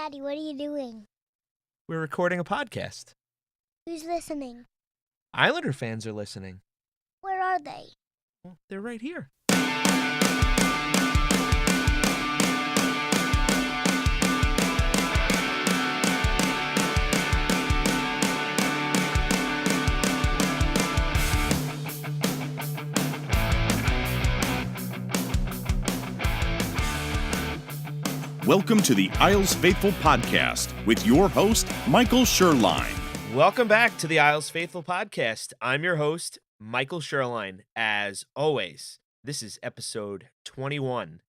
Daddy, what are you doing? We're recording a podcast. Who's listening? Islander fans are listening. Where are they? Well, they're right here. Welcome to the Isles Faithful Podcast with your host, Michael Sherline. Welcome back to the Isles Faithful Podcast. I'm your host, Michael Sherline. As always, this is episode 21.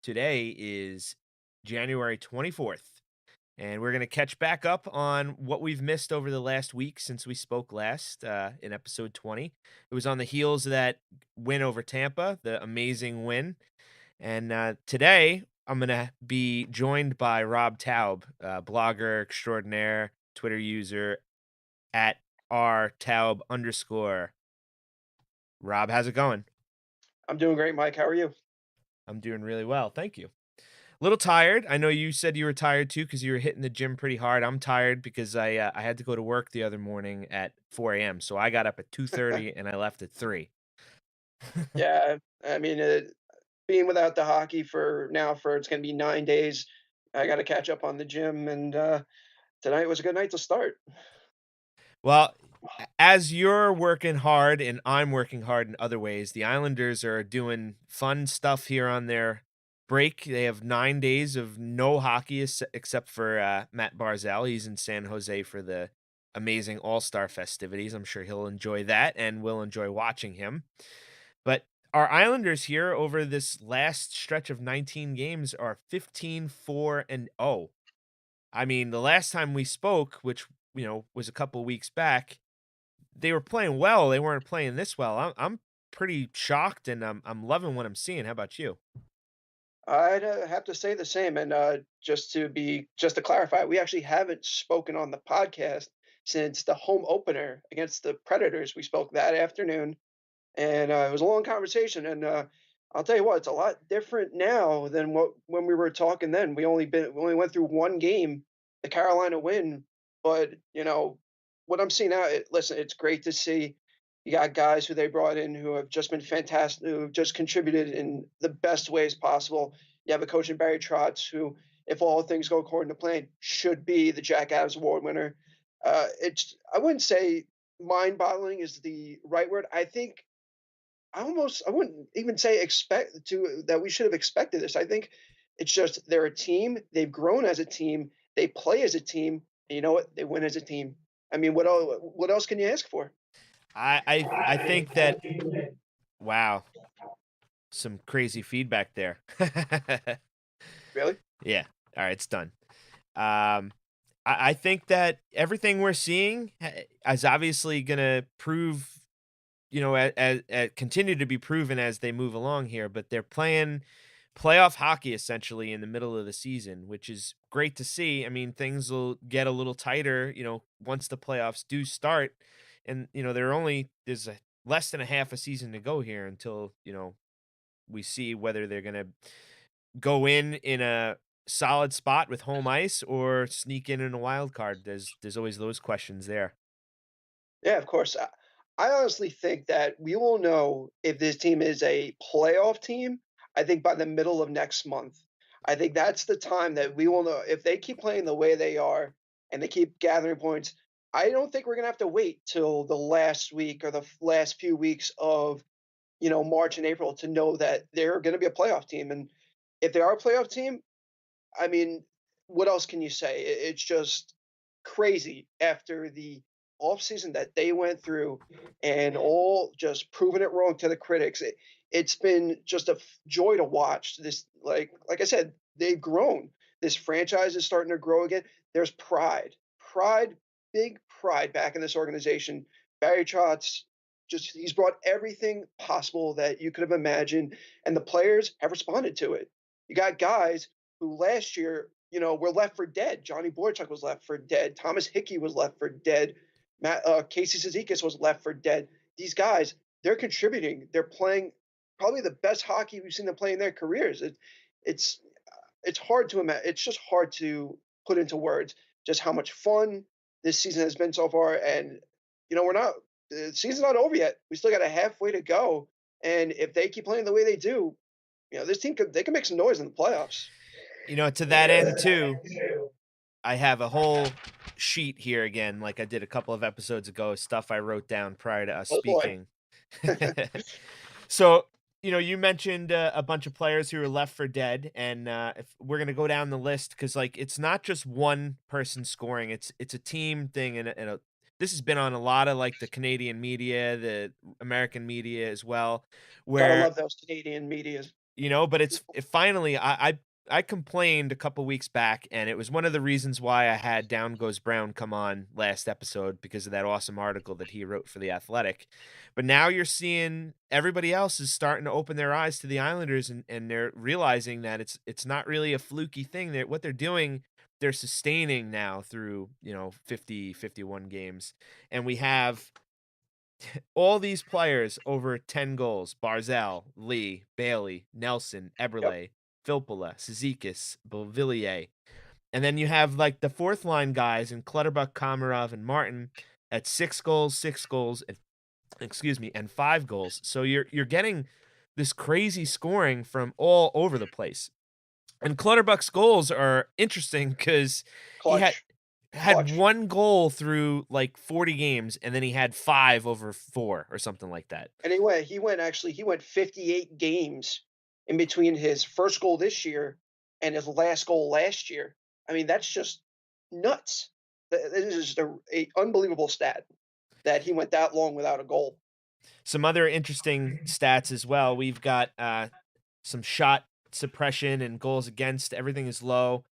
Today is January 24th, and we're going to catch back up on what we've missed over the last week since we spoke last in episode 20. It was on the heels of that win over Tampa, the amazing win. And today, I'm going to be joined by Rob Taub, blogger extraordinaire, Twitter user at rtaub_. Rob, how's it going? I'm doing great, Mike. How are you? I'm doing really well. Thank you. A little tired. I know you said you were tired too because you were hitting the gym pretty hard. I'm tired because I had to go to work the other morning at 4 a.m. So I got up at 2:30 and I left at 3. Yeah, I mean, being without the hockey for it's going to be 9 days. I got to catch up on the gym, and tonight was a good night to start. Well, as you're working hard and I'm working hard in other ways, the Islanders are doing fun stuff here on their break. They have 9 days of no hockey except for Matt Barzal. He's in San Jose for the amazing All-Star festivities. I'm sure he'll enjoy that and we'll enjoy watching him. But our Islanders here over this last stretch of 19 games are 15-4-0. I mean, the last time we spoke, which was a couple weeks back, they were playing well. They weren't playing this well. I'm pretty shocked, and I'm loving what I'm seeing. How about you? I'd have to say the same, and just to clarify, we actually haven't spoken on the podcast since the home opener against the Predators. We spoke that afternoon, and it was a long conversation. And I'll tell you what, it's a lot different now than when we were talking then. We only went through one game, the Carolina win, but what I'm seeing now. Listen, it's great to see. You got guys who they brought in who have just been fantastic, who have just contributed in the best ways possible. You have a coach in Barry Trotz who, if all things go according to plan, should be the Jack Adams Award winner. I wouldn't say mind-boggling is the right word. I think I wouldn't even say expect to that we should have expected this. I think it's just they're a team. They've grown as a team. They play as a team. And you know what? They win as a team. I mean, what else can you ask for? I think that wow, some crazy feedback there. Really? Yeah. All right, it's done. I think that everything we're seeing is obviously going to prove, as continue to be proven as they move along here. But they're playing playoff hockey essentially in the middle of the season, which is great to see. I mean, things will get a little tighter, once the playoffs do start. And, there's less than a half a season to go here until, we see whether they're going to go in a solid spot with home ice or sneak in a wild card. There's always those questions there. Yeah, of course. I honestly think that we will know if this team is a playoff team, I think by the middle of next month. I think that's the time that we will know if they keep playing the way they are and they keep gathering points. I don't think we're going to have to wait till the last week or the last few weeks of, March and April to know that they're going to be a playoff team. And if they are a playoff team, I mean, what else can you say? It's just crazy after the offseason that they went through and all just proving it wrong to the critics. It's been just a joy to watch this. Like I said, they've grown. This franchise is starting to grow again. There's pride, big pride back in this organization. Barry Trotz he's brought everything possible that you could have imagined, and the players have responded to it. You got guys who last year, were left for dead. Johnny Boychuk was left for dead. Thomas Hickey was left for dead. Casey Cizikas was left for dead. These guys, they're contributing. They're playing probably the best hockey we've seen them play in their careers. It's hard to imagine. It's just hard to put into words just how much fun this season has been so far. And we're not the season's not over yet. We still got a halfway to go. And if they keep playing the way they do, this team could they can make some noise in the playoffs. To that end too, I have a whole sheet here again, like I did a couple of episodes ago, stuff I wrote down prior to us Oh boy. speaking. So, you mentioned a bunch of players who are left for dead, and if we're gonna go down the list, because like it's not just one person scoring; it's a team thing, and this has been on a lot of like the Canadian media, the American media as well, Gotta where love those Canadian medias. but finally I complained a couple weeks back, and it was one of the reasons why I had Down Goes Brown come on last episode because of that awesome article that he wrote for The Athletic. But now you're seeing everybody else is starting to open their eyes to the Islanders, and they're realizing that it's not really a fluky thing. That what they're doing, they're sustaining now through 50, 51 games. And we have all these players over 10 goals: Barzell, Lee, Bailey, Nelson, Yep. Eberle, Filppula, Cizikas, Beauvillier. And then you have like the fourth line guys in Clutterbuck, Komarov, and Martin at 6 goals, and and 5 goals. So you're getting this crazy scoring from all over the place. And Clutterbuck's goals are interesting because he had Clutch. had Clutch. 1 goal through like 40 games, and then he had 5 over 4 or something like that. And he went 58 games in between his first goal this year and his last goal last year. I mean, that's just nuts. This is just a unbelievable stat that he went that long without a goal. Some other interesting stats as well. We've got some shot suppression and goals against. Everything is low.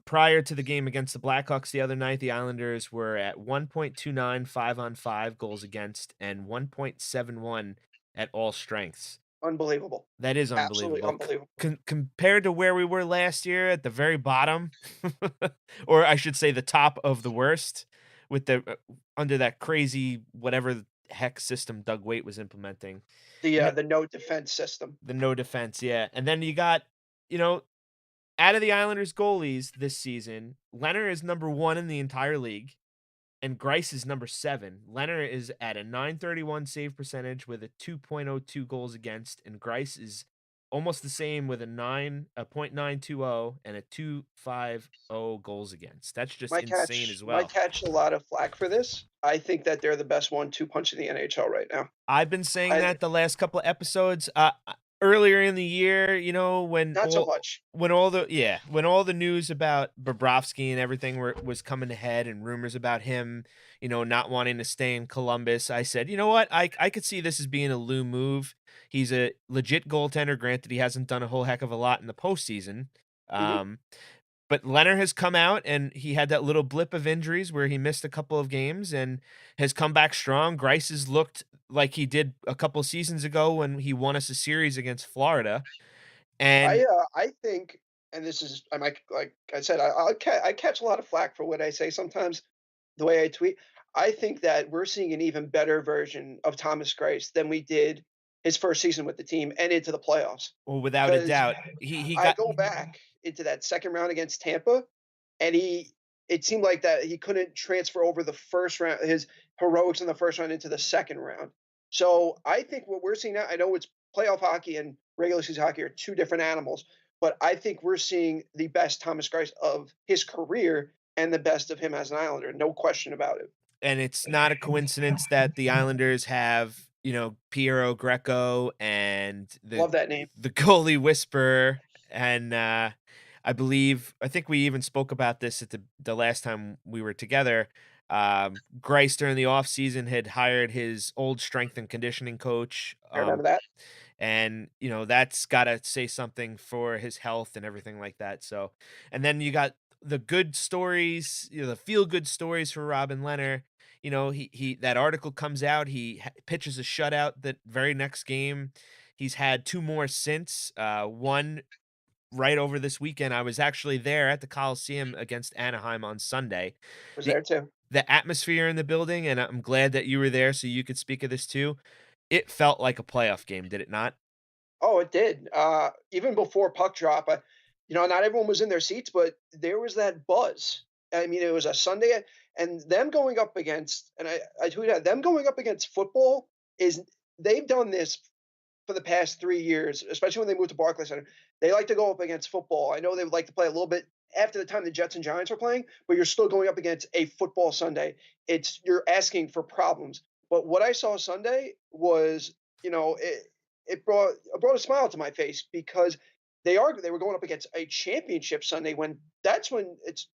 Prior to the game against the Blackhawks the other night, the Islanders were at 1.29 5-on-5 goals against and 1.71 at all strengths. Unbelievable. That is Absolutely unbelievable. unbelievable. Compared to where we were last year at the very bottom, or I should say the top of the worst, with the under that crazy whatever the heck system Doug Waite was implementing. The no defense system. The no defense, yeah. And then you got, you know, out of the Islanders goalies this season, Leonard is number 1 in the entire league, and Grice is number 7. Leonard is at a .931 save percentage with a 2.02 goals against, and Grice is almost the same with a .920 and a 2.50 goals against. That's just insane as Might well. catch a lot of flack for this. I think that they're the best 1-2 punch in the NHL right now. I've been saying I that the last couple of episodes. Earlier in the year, when Not so much. when all the news about Bobrovsky and everything was coming ahead, and rumors about him, not wanting to stay in Columbus, I said, you know what, I could see this as being a Lou move. He's a legit goaltender. Granted, he hasn't done a whole heck of a lot in the postseason. Mhm. But Leonard has come out, and he had that little blip of injuries where he missed a couple of games and has come back strong. Grice has looked like he did a couple seasons ago when he won us a series against Florida. And I think, and this is I might like I said, I catch a lot of flack for what I say sometimes, the way I tweet. I think that we're seeing an even better version of Thomas Greiss than we did his first season with the team and into the playoffs. well, without a Because doubt, he I got go back into that second round against Tampa, and it seemed like that he couldn't transfer over the first round, his heroics in the first round into the second round. So I think what we're seeing now, I know it's playoff hockey and regular season hockey are two different animals, but I think we're seeing the best Thomas Greiss of his career and the best of him as an Islander. No question about it. and it's not a coincidence that the Islanders have, Piero Greco and the Love that name. goalie whisperer. And I think we even spoke about this at the last time we were together. Grice during the offseason had hired his old strength and conditioning coach. I remember that. And that's got to say something for his health and everything like that. So, and then you got the good stories, the feel good stories for Robin Leonard. He that article comes out, he pitches a shutout that very next game. He's had 2 more since, one right over this weekend. I was actually there at the Coliseum against Anaheim on Sunday. Was The there too. the atmosphere in the building, and I'm glad that you were there so you could speak of this too. It felt like a playoff game, did it not? Oh, it did. Even before puck drop, not everyone was in their seats, but there was that buzz. I mean, it was a Sunday, and them going up against, and I tweeted out, them going up against football is they've done this for the past 3 years, especially when they moved to Barclays Center. They like to go up against football. I know they would like to play a little bit after the time the Jets and Giants were playing, but you're still going up against a football Sunday. You're asking for problems. But what I saw Sunday was, it brought a smile to my face because they were going up against a championship Sunday when that's when it's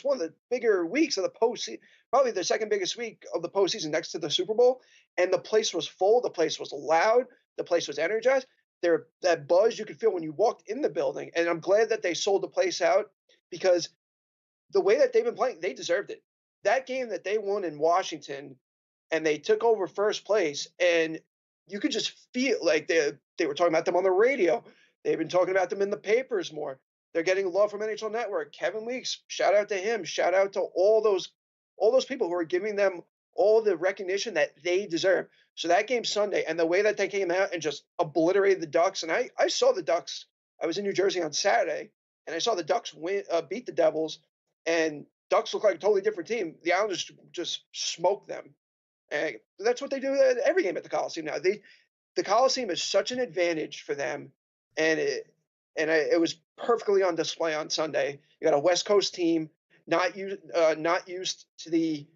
one of the bigger weeks of the postseason, probably the second biggest week of the postseason next to the Super Bowl, and the place was full, the place was loud, the place was energized. There that buzz you could feel when you walked in the building, and I'm glad that they sold the place out because the way that they've been playing, they deserved it. That game that they won in Washington and they took over first place, and you could just feel like they were talking about them on the radio. They've been talking about them in the papers more. They're getting love from NHL Network. Kevin Weeks, shout out to him. Shout out to all those people who are giving them all the recognition that they deserve. So that game Sunday and the way that they came out and just obliterated the Ducks, and I saw the Ducks. I was in New Jersey on Saturday, and I saw the Ducks beat the Devils, and Ducks look like a totally different team. The Islanders just smoked them. And that's what they do at every game at the Coliseum now. The Coliseum is such an advantage for them, and it was perfectly on display on Sunday. You got a West Coast team not used to the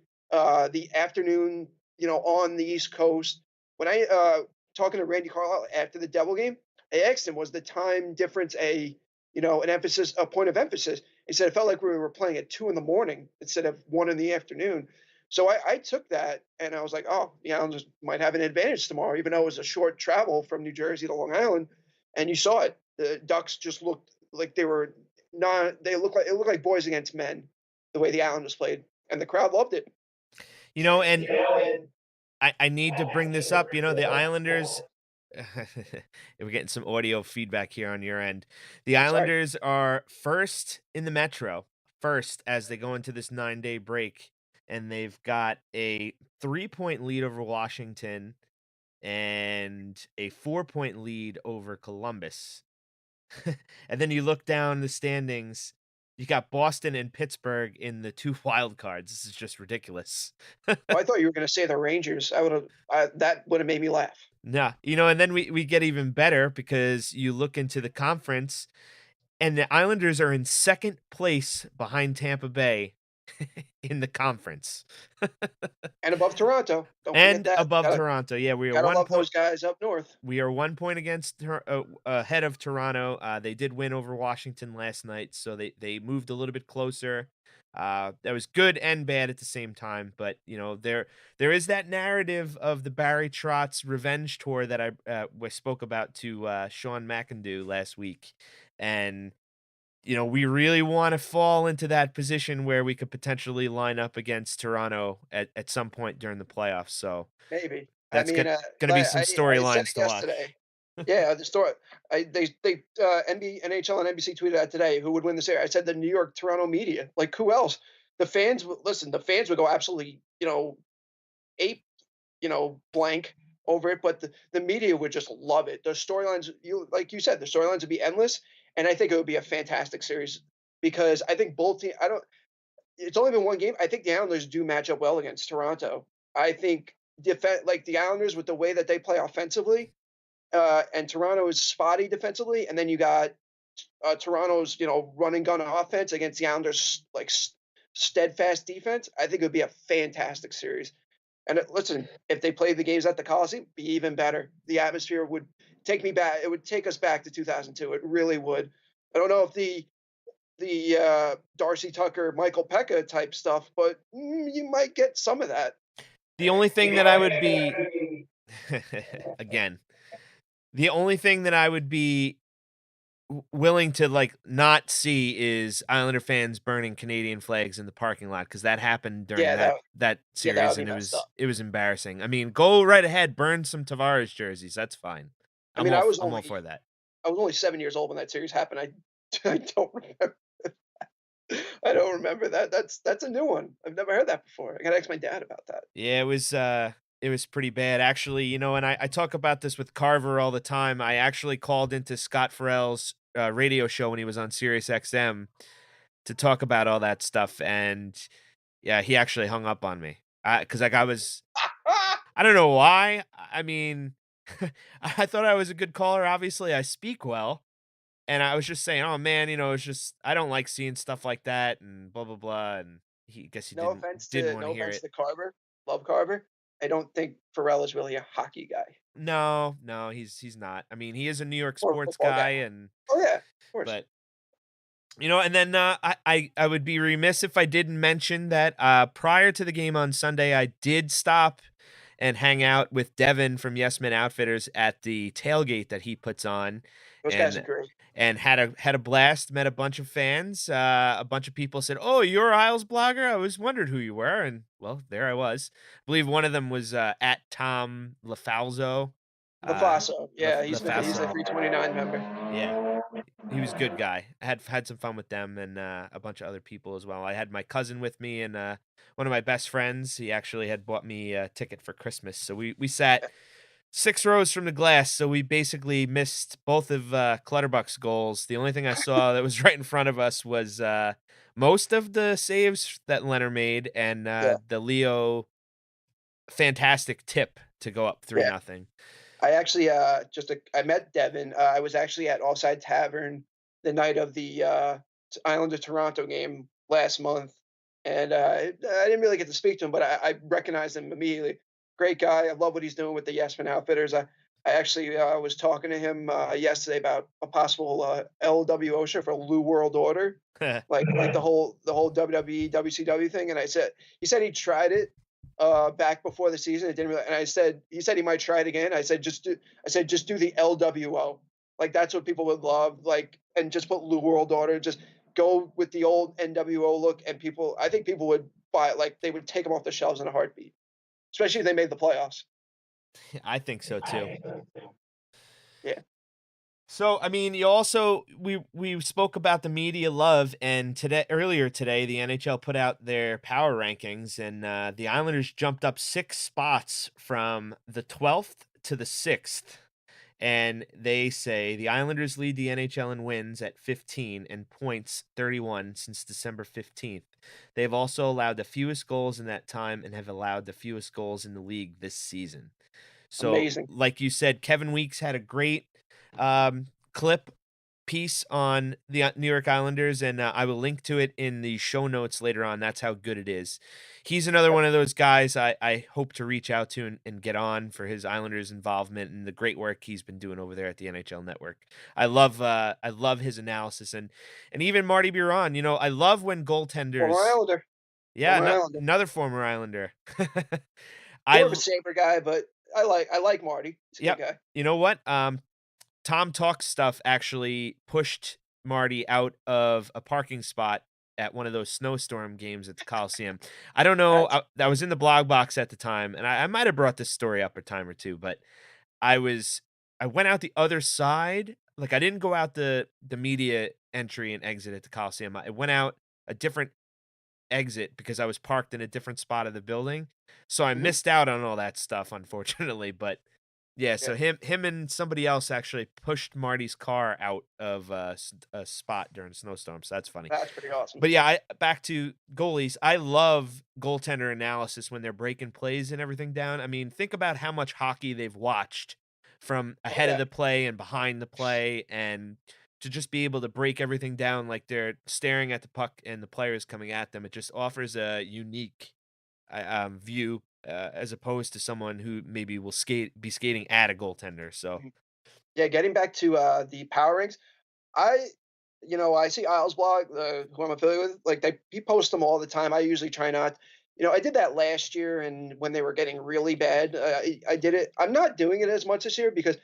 afternoon, on the East Coast. When I talking to Randy Carlisle after the Devil game, I asked him, was the time difference a point of emphasis? He said it felt like we were playing at 2 in the morning instead of 1 in the afternoon. So I took that and I was like, oh, the Islanders might have an advantage tomorrow, even though it was a short travel from New Jersey to Long Island. And you saw it. The Ducks just looked like it looked like boys against men, the way the Islanders played. And the crowd loved it. And I need to bring this up. The Islanders, we're getting some audio feedback here on your end. The I'm sorry. Islanders are first in the Metro, first as they go into this 9-day break, and they've got a 3-point lead over Washington and a 4-point lead over Columbus. And then you look down the standings, you got Boston and Pittsburgh in the 2 wild cards. This is just ridiculous. Oh, I thought you were going to say the Rangers. That would have made me laugh. Nah, and then we get even better because you look into the conference and the Islanders are in second place behind Tampa Bay in the conference. And above Toronto. Don't forget And that. above Toronto. Yeah, we are Gotta 1 love point those guys up north. we are 1 point ahead of Toronto. They did win over Washington last night, so they moved a little bit closer. That was good and bad at the same time, but there is that narrative of the Barry Trotz revenge tour that I spoke about to Sean McIndoe last week, and we really want to fall into that position where we could potentially line up against Toronto at some point during the playoffs. So Maybe. I that's mean, gonna be some I said storylines it to watch. yesterday. Yeah, the story. NHL and NBC tweeted out today who would win the series. I said the New York Toronto media. Like who else? The fans would listen. The fans would go absolutely, ape, blank over it. But the media would just love it. The storylines, like you said, the storylines would be endless, and I think it would be a fantastic series because I think both teams. I don't. It's only been one game. I think the Islanders do match up well against Toronto. I think like the Islanders with the way that they play offensively, and Toronto is spotty defensively, and then you got Toronto's run and gun offense against the Islanders like steadfast defense. I think it would be a fantastic series. And listen, if they played the games at the Coliseum, be even better. The atmosphere would take me back. It would take us back to 2002. It really would. I don't know if the Darcy Tucker, Michael Pekka type stuff, but you might get some of that. The only thing that I would be again, the only thing that I would be willing to not see is Islander fans burning Canadian flags in the parking lot because that happened during Yeah, that yeah, that series would and be messed up. it was embarrassing. I mean, go right ahead, burn some Tavares jerseys. That's fine. I mean, I was I'm all for that. only 7 years old when that series happened. I don't remember. I don't remember that. That's a new one. I've never heard that before. I gotta ask my dad about that. Yeah, it was pretty bad actually, and I talk about this with Carver all the time. I actually called into Scott Farrell's radio show when he was on Sirius XM to talk about all that stuff, and yeah, he actually hung up on me. Because like I don't know why. I mean, I thought I was a good caller. Obviously, I speak well, and I was just saying, "Oh man, it's just I don't like seeing stuff like that," and blah blah blah. And he guess he No didn't offense didn't to want to no hear offense it. to Carver. Love Carver. I don't think Pharrell is really a hockey guy No, no, he's not. I mean, he is a New York or a sports football guy, guy. and Oh yeah, of course. but and then I would be remiss if I didn't mention that prior to the game on Sunday, I did stop and hang out with Devin from Yes Men Outfitters at the tailgate that he puts on, Those guys are and great. had a blast. Met a bunch of fans. A bunch of people said, "Oh, you're a Isles blogger? I was wondered who you were." And well, there I was. I believe one of them was at Tom LaFalzo. Uh, LaFaso. Yeah, he's a LaFaso. 329 member. Yeah, he was a good guy. I had some fun with them and a bunch of other people as well. I had my cousin with me and one of my best friends. He actually had bought me a ticket for Christmas, so we sat 6 rows from the glass. So we basically missed both of Clutterbuck's goals. The only thing I saw that was right in front of us was most of the saves that Leonard made and Yeah, the Leo fantastic tip to go up 3 yeah. nothing. I actually I met Devin. I was actually at Offside Tavern the night of the Islander Toronto game last month, and I didn't really get to speak to him, but I recognized him immediately. Great guy. I love what he's doing with the Yes Men Outfitters. I actually was talking to him yesterday about a possible LWO show for Lou World Order, like the whole WWE WCW thing, and he said he tried it back before the season. It didn't really, and he said he might try it again. I said just do the LWO. Like that's what people would love. Like and just put New World Order. Just go with the old NWO look, and I think people would buy it. Like they would take them off the shelves in a heartbeat, especially if they made the playoffs. I think so too. Yeah, So, I mean, you also we spoke about the media love, and earlier today, the NHL put out their power rankings, and the Islanders jumped up 6 spots from the 12th to the 6th, and they say the Islanders lead the NHL in wins at 15 and points 31 since December 15th. They have also allowed the fewest goals in that time and have allowed the fewest goals in the league this season. So, amazing. like you said, Kevin Weeks had a great clip piece on the New York Islanders, and I will link to it in the show notes later on. That's how good it is. He's another one of those guys I hope to reach out to and get on for his Islanders involvement and the great work he's been doing over there at the NHL Network. I love his analysis and even Marty Biron. I love when Former goaltenders. Islander. Yeah, Former Islander. another former Islander. More of a saber guy, but I like Marty. He's a Yep. good guy. You know what? Tom Talk's stuff actually pushed Marty out of a parking spot at one of those snowstorm games at the Coliseum. I don't know. I was in the blog box at the time, and I might have brought this story up a time or two, but I went out the other side. Like I didn't go out the media entry and exit at the Coliseum. I went out a different exit because I was parked in a different spot of the building. So I Mhm. missed out on all that stuff, unfortunately. But yeah, so Yeah, him and somebody else actually pushed Marty's car out of a spot during a snowstorm. So that's funny. that's pretty awesome. But yeah, back to goalies. I love goaltender analysis when they're breaking plays and everything down. I mean, think about how much hockey they've watched from Oh ahead of yeah. the play and behind the play, and to just be able to break everything down like they're staring at the puck and the players coming at them. It just offers a unique view as opposed to someone who maybe will be skating at a goaltender. So Mhm. Yeah, getting back to the power ranks, I I see Isles blog, who I'm affiliated with, like he posts them all the time. I usually try not. I did that last year, and when they were getting really bad, I did it. I'm not doing it as much this year because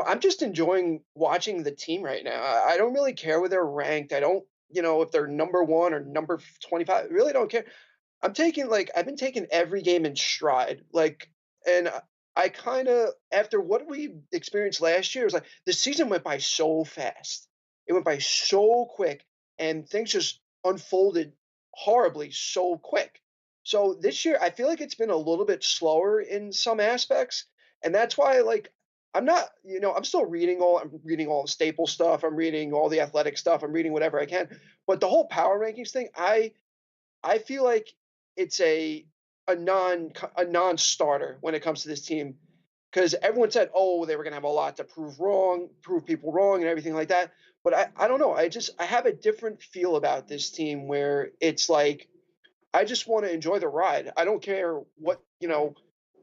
I'm just enjoying watching the team right now. I don't really care where they're ranked. I don't, if they're number one or number 25. I really don't care. I've been taking every game in stride. And I kind of after what we experienced last year, it was like the season went by so fast. It went by so quick, and things just unfolded horribly so quick. So this year, I feel like it's been a little bit slower in some aspects, and that's why I'm not, I'm still I'm reading all the staple stuff. I'm reading all the athletic stuff. I'm reading whatever I can. But the whole power rankings thing, I feel like it's a non-starter when it comes to this team because everyone said, oh, they were gonna have a lot to prove people wrong, and everything like that. But I don't know. I have a different feel about this team where it's like I just want to enjoy the ride. I don't care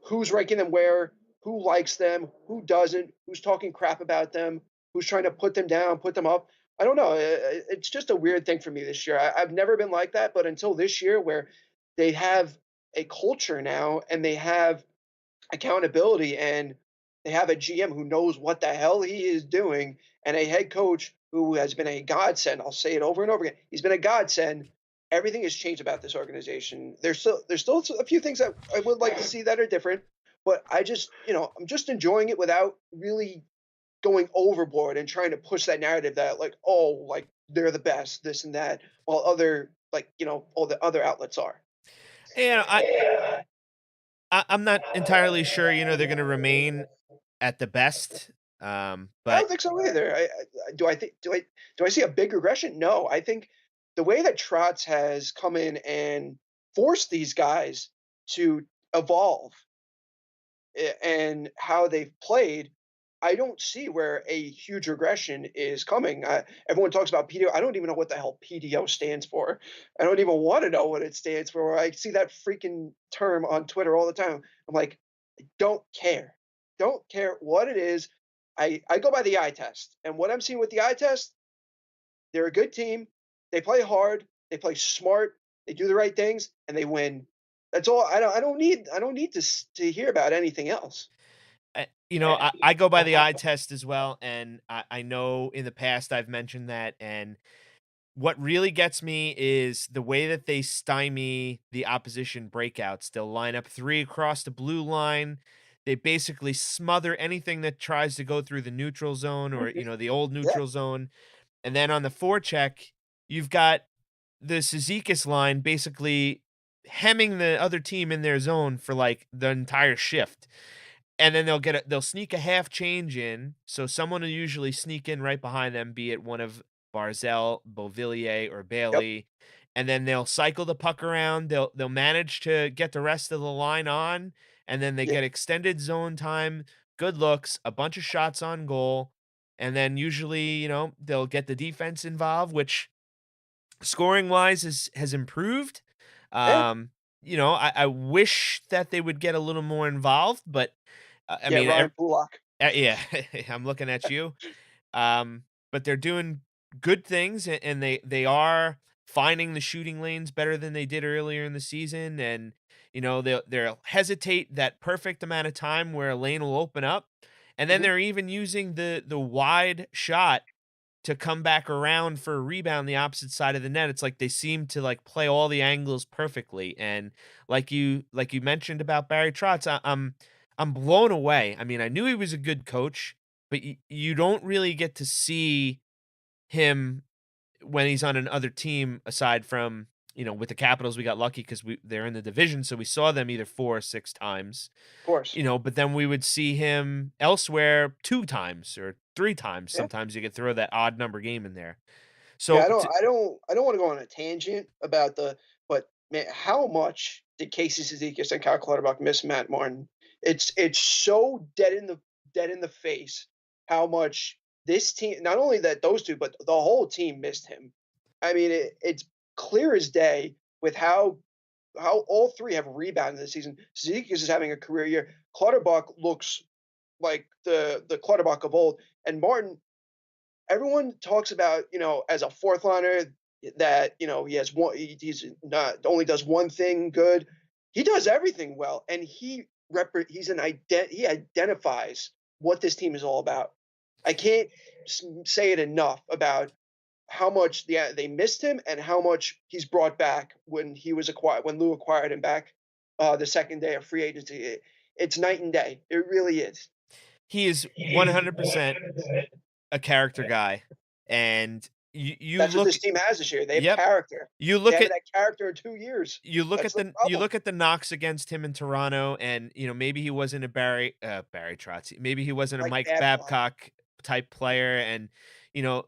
who's ranking them where, who likes them, who doesn't, who's talking crap about them, who's trying to put them down, put them up. I don't know. It's just a weird thing for me this year. I've never been like that, but until this year, where they have a culture now and they have accountability and they have a GM who knows what the hell he is doing and a head coach who has been a godsend. I'll say it over and over again. He's been a godsend. Everything has changed about this organization. There's still a few things that I would like to see that are different, but I'm just enjoying it without really going overboard and trying to push that narrative that like, oh, like they're the best, this and that, while all the other outlets are. And I'm not entirely sure, they're gonna remain at the best, I but don't think so either. Do I see a big regression? No, I think the way that Trotz has come in and forced these guys to evolve and how they've played, I don't see where a huge regression is coming. Everyone talks about PDO. I don't even know what the hell PDO stands for. I don't even want to know what it stands for. I see that freaking term on Twitter all the time. I'm like, don't care. Don't care what it is. I go by the eye test. And what I'm seeing with the eye test, they're a good team. They play hard, they play smart, they do the right things, and they win. That's all. I don't need to hear about anything else. I go by the eye test as well, and I know in the past I've mentioned that, and what really gets me is the way that they stymie the opposition breakouts. They'll line up 3 across the blue line. They basically smother anything that tries to go through the neutral zone or, Mhm. the old Yeah, neutral zone. And then on the forecheck, you've got the Cizikas line basically hemming the other team in their zone for like the entire shift. And then they'll sneak a half change in, so someone will usually sneak in right behind them, be it one of Barzell, Beauvillier, or yep, Bailey, and then they'll cycle the puck around, they'll manage to get the rest of the line on, and then they yeah, get extended zone time, good looks, a bunch of shots on goal, and then usually, they'll get the defense involved, which scoring wise has improved. yeah, Um, I wish that they would get a little more involved, but I yeah. mean, Ryan Pulak. yeah, I'm looking at you. But they're doing good things, and they are finding the shooting lanes better than they did earlier in the season. And they'll hesitate that perfect amount of time where a lane will open up, and then Hmm. they're even using the wide shot to come back around for a rebound the opposite side of the net. It's like they seem to like play all the angles perfectly. And like you mentioned about Barry Trotz, I'm blown away. I mean, I knew he was a good coach, but you don't really get to see him when he's on another team aside from, with the Capitals we got lucky cuz they're in the division, so we saw them either 4 or 6 times. Of course. But then we would see him elsewhere 2 times or 3 times. Yeah. Sometimes you could throw that odd number game in there. Yeah, So I don't want to go on a tangent about but man, how much did Casey Cizikas and Kyle Clutterbuck miss Matt Martin? It's so dead in the face how much this team, not only that those two, but the whole team missed him. I mean, it's clear as day with how all three have rebounded this season. Cizikas is having a career year. Clutterbuck looks like the Clutterbuck of old, and Martin, everyone talks about, as a fourth liner that, he has he's not only does one thing good, he does everything well. And he identifies what this team is all about. I can't say it enough about how much they missed him and how much he's brought back when Lou acquired him back the second day of free agency. It's night and day. It really is. he is 100% a character guy, and you That's what look this team has this year. They have Yep. character. You They look haven't at had character in 2 years. That's the you problem. look at the knocks against him in Toronto, and, maybe he wasn't a Barry Trotz, maybe he wasn't a Like Mike Babcock. Babcock type player, and, you know,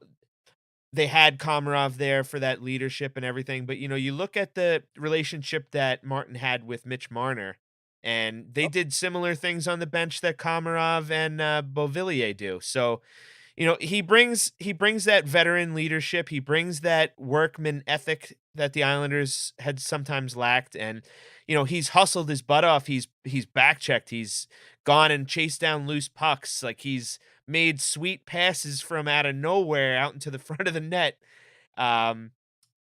they had Komarov there for that leadership and everything, but, you look at the relationship that Martin had with Mitch Marner, and they Yep. did similar things on the bench that Komarov and, Beauvillier do, so, he brings that veteran leadership, he brings that workman ethic that the Islanders had sometimes lacked, and, he's hustled his butt off, he's back checked, he's gone and chased down loose pucks, like, he's made sweet passes from out of nowhere out into the front of the net, um,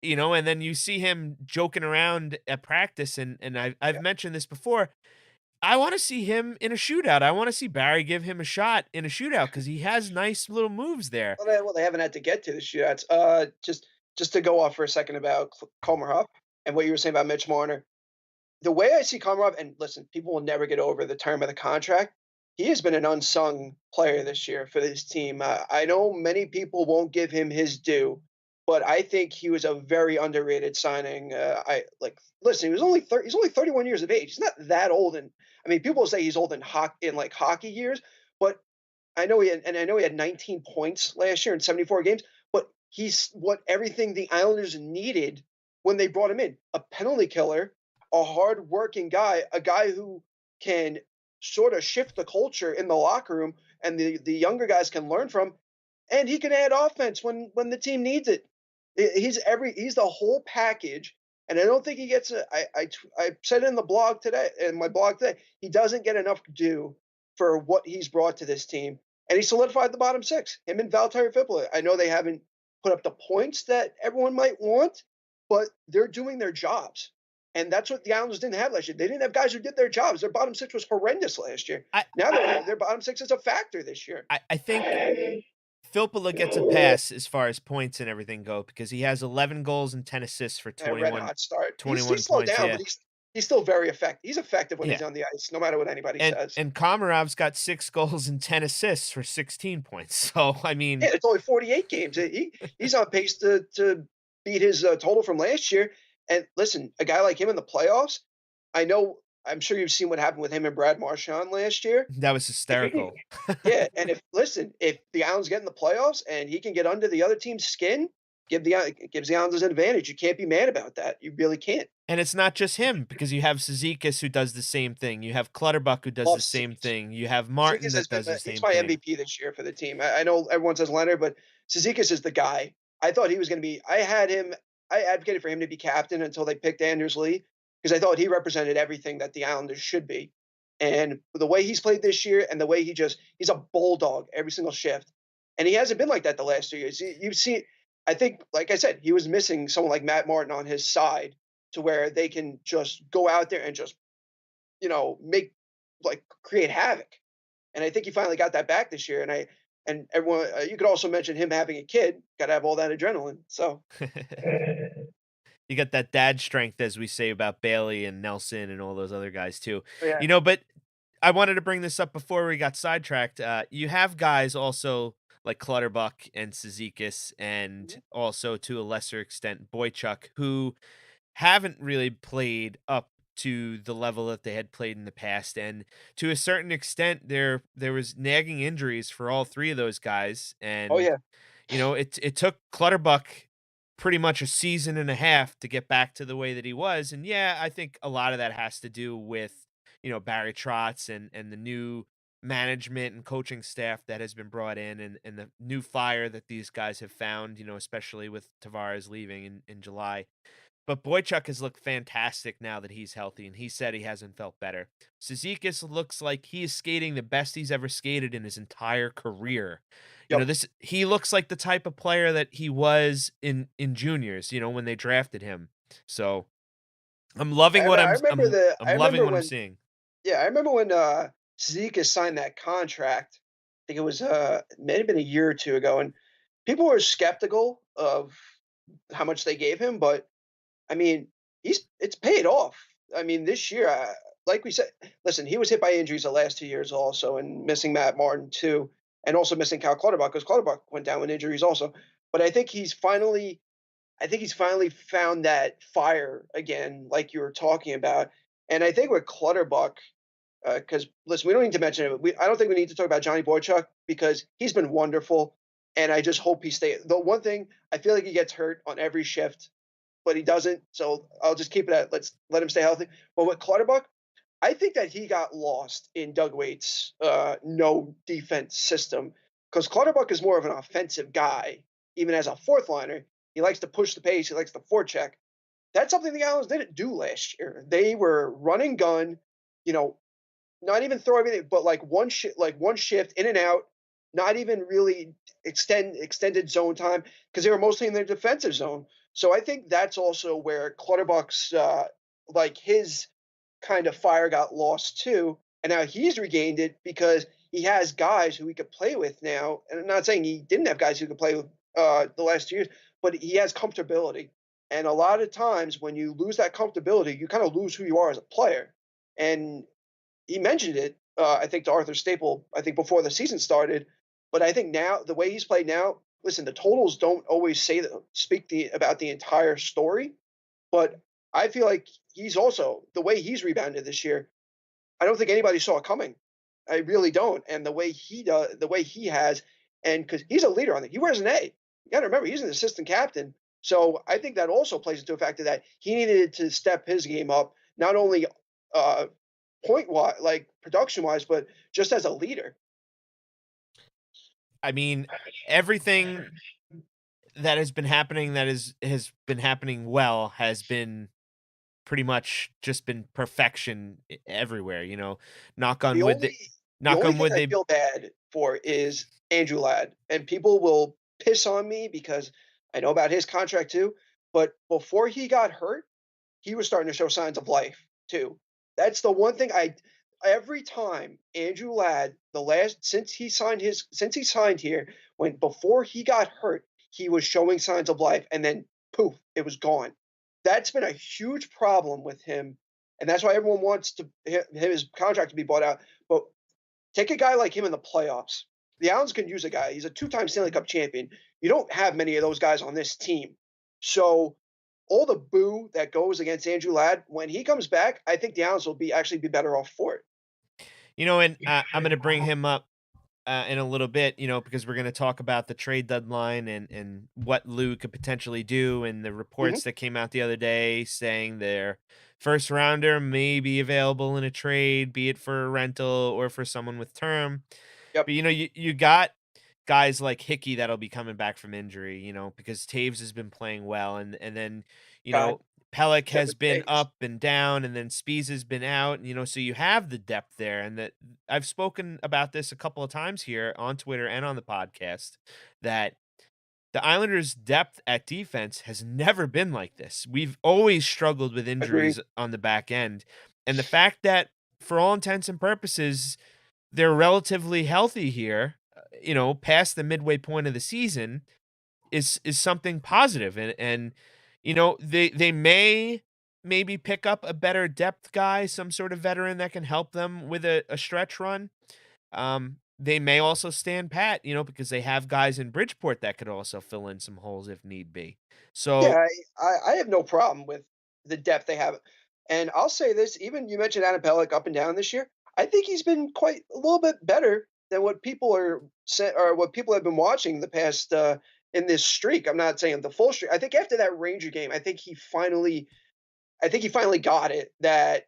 and then you see him joking around at practice, and I've Yeah. mentioned this before, I wanna see him in a shootout. I wanna see Barry give him a shot in a shootout because he has nice little moves there. Well, they haven't had to get to the shootouts. Just to go off for a second about Komarov and what you were saying about Mitch Marner. The way I see Komarov, and listen, people will never get over the term of the contract. He has been an unsung player this year for this team. I know many people won't give him his due, but I think he was a very underrated signing. I like listen. He's only 31 years of age. He's not that old, and I mean, people say he's old in hockey years, but I know he had 19 points last year in 74 games, but he's what everything the Islanders needed when they brought him in. A penalty killer, a hard-working guy, a guy who can sort of shift the culture in the locker room and the younger guys can learn from, and he can add offense when the team needs it. He's the whole package, and I don't think he gets I said in the blog today in my blog today, he doesn't get enough due for what he's brought to this team, and he solidified the bottom six. Him and Valtteri Filppula. I know they haven't put up the points that everyone might want, but they're doing their jobs. And that's what the Islanders didn't have last year. They didn't have guys who did their jobs. Their bottom six was horrendous last year. I Now their bottom six is a factor this year. I think Filppula gets a pass as far as points and everything go because he has 11 goals and 10 assists for A red hot start. He's 21 slowed points, down, yeah. but he's still very effective. He's effective when Yeah. he's on the ice, no matter what anybody And says. and Komarov's got 6 goals and 10 assists for 16 points. So, I mean, Yeah, it's only 48 games. He's on pace to beat his total from last year. And listen, a guy like him in the playoffs, I'm sure you've seen what happened with him and Brad Marchand last year. that was If he can, hysterical. yeah, and if the Islanders get in the playoffs and he can get under the other team's skin, gives the Islanders an advantage. You can't be mad about that. You really can't. And it's not just him because you have Cizikas who does the same thing. You have Clutterbuck who does Love the same Cizikas. thing. You have Martin Cizikas that has been does the he's same my thing. MVP this year for the team. I know everyone says Leonard, but Cizikas is the guy. I thought he was going to be. I advocated for him to be captain until they picked Anders Lee because I thought he represented everything that the Islanders should be. And the way he's played this year, and the way he's a bulldog every single shift, and he hasn't been like that the last 2 years. You see, I think, like I said, he was missing someone like Matt Martin on his side to where they can just go out there and just make create havoc. And I think he finally got that back this year. And everyone, you could also mention him having a kid. Got to have all that adrenaline. So You got that dad strength, as we say about Bailey and Nelson and all those other guys too. yeah, But I wanted to bring this up before we got sidetracked. You have guys also like Clutterbuck and Cizikas, and also to a lesser extent Boychuk, who haven't really played up to the level that they had played in the past. And to a certain extent, there was nagging injuries for all three of those guys, oh and yeah, it took Clutterbuck pretty much a season and a half to get back to the way that he was. And yeah, I think a lot of that has to do with, Barry Trotz and the new management and coaching staff that has been brought in, and the new fire that these guys have found, especially with Tavares leaving in July. But Boychuk has looked fantastic now that he's healthy, and he said he hasn't felt better. Cizikas looks like he is skating the best he's ever skated in his entire career. yep. He looks like the type of player that he was in juniors, when they drafted him. So I'm loving what I remember I'm loving what I'm seeing. I remember when Zeke signed that contract. I think it was it may have been a year or two ago, and people were skeptical of how much they gave him, but I mean, it's paid off. I mean, this year, like we said, listen, he was hit by injuries the last 2 years also, and missing Matt Martin too, and also missing Cal Clutterbuck because Clutterbuck went down with injuries also. but I think he's finally found that fire again, like you were talking about. And I think with Clutterbuck, because listen, we don't need to mention it. I don't think we need to talk about Johnny Boychuk because he's been wonderful, and I just hope he stays. The one thing I feel like he gets hurt on every shift, but he doesn't. So I'll just keep it at let's let him stay healthy. But with Clutterbuck, I think that he got lost in Doug Waite's no defense system because Clutterbuck is more of an offensive guy, even as a fourth liner. He likes to push the pace. He likes to forecheck. That's something the Islanders didn't do last year. They were running gun, you know, not even throw everything, but like one shift in and out, not even really extended zone time because they were mostly in their defensive zone. So I think that's also where Clutterbuck's like his kind of fire got lost too, and now he's regained it because he has guys who he could play with now. And I'm not saying he didn't have guys who could play with the last 2 years, but he has comfortability. And a lot of times when you lose that comfortability, you kind of lose who you are as a player. And he mentioned it, I think, to Arthur Staple, I think before the season started. But I think now the way he's played now, listen, the totals don't always speak about the entire story, but I feel like he's also the way he's rebounded this year. I don't think anybody saw it coming. I really don't. And the way he has, and because he's a leader on it, he wears an A. You got to remember he's an assistant captain. So I think that also plays into a factor that he needed to step his game up, not only uh, point wise, like production wise, but just as a leader. I mean, everything that has been happening has been happening well has been pretty much just been perfection everywhere, you know. Knock on The wood. only the Knock only on thing wood. I They feel bad for is Andrew Ladd, and people will piss on me because I know about his contract too. But before he got hurt, he was starting to show signs of life too. That's the one thing I every time Andrew Ladd, the last since he signed here, when before he got hurt, he was showing signs of life and then poof, it was gone. That's been a huge problem with him. And that's why everyone wants his contract to be bought out. But take a guy like him in the playoffs. The Islanders can use a guy. He's a two-time Stanley Cup champion. You don't have many of those guys on this team. So all the boo that goes against Andrew Ladd, when he comes back, I think the Islanders will be actually be better off for it. You know, and I'm going to bring him up in a little bit, you know, because we're going to talk about the trade deadline and what Lou could potentially do, and the Mhm. reports that came out the other day saying their first rounder may be available in a trade, be it for a rental or for someone with term. Yep. But you know, you got guys like Hickey that'll be coming back from injury, you know, because Taves has been playing well, and then you God, know Pellick has Kevin been Davis. up and down, and then Spees has been out, you know, so you have the depth there, and that I've spoken about this a couple of times here on Twitter and on the podcast that the Islanders' depth at defense has never been like this. We've always struggled with Agree. injuries on the back end, and the fact that for all intents and purposes they're relatively healthy here, you know, past the midway point of the season is something positive. And you know, they may maybe pick up a better depth guy, some sort of veteran that can help them with a stretch run. They may also stand pat, you know, because they have guys in Bridgeport that could also fill in some holes if need be. Yeah, So, I have no problem with the depth they have. And I'll say this, even you mentioned Adam Pellick up and down this year. I think he's been quite a little bit better than what people are or what people have been watching the past in this streak. I'm not saying the full streak. I think after that Ranger game, I think he finally got it that,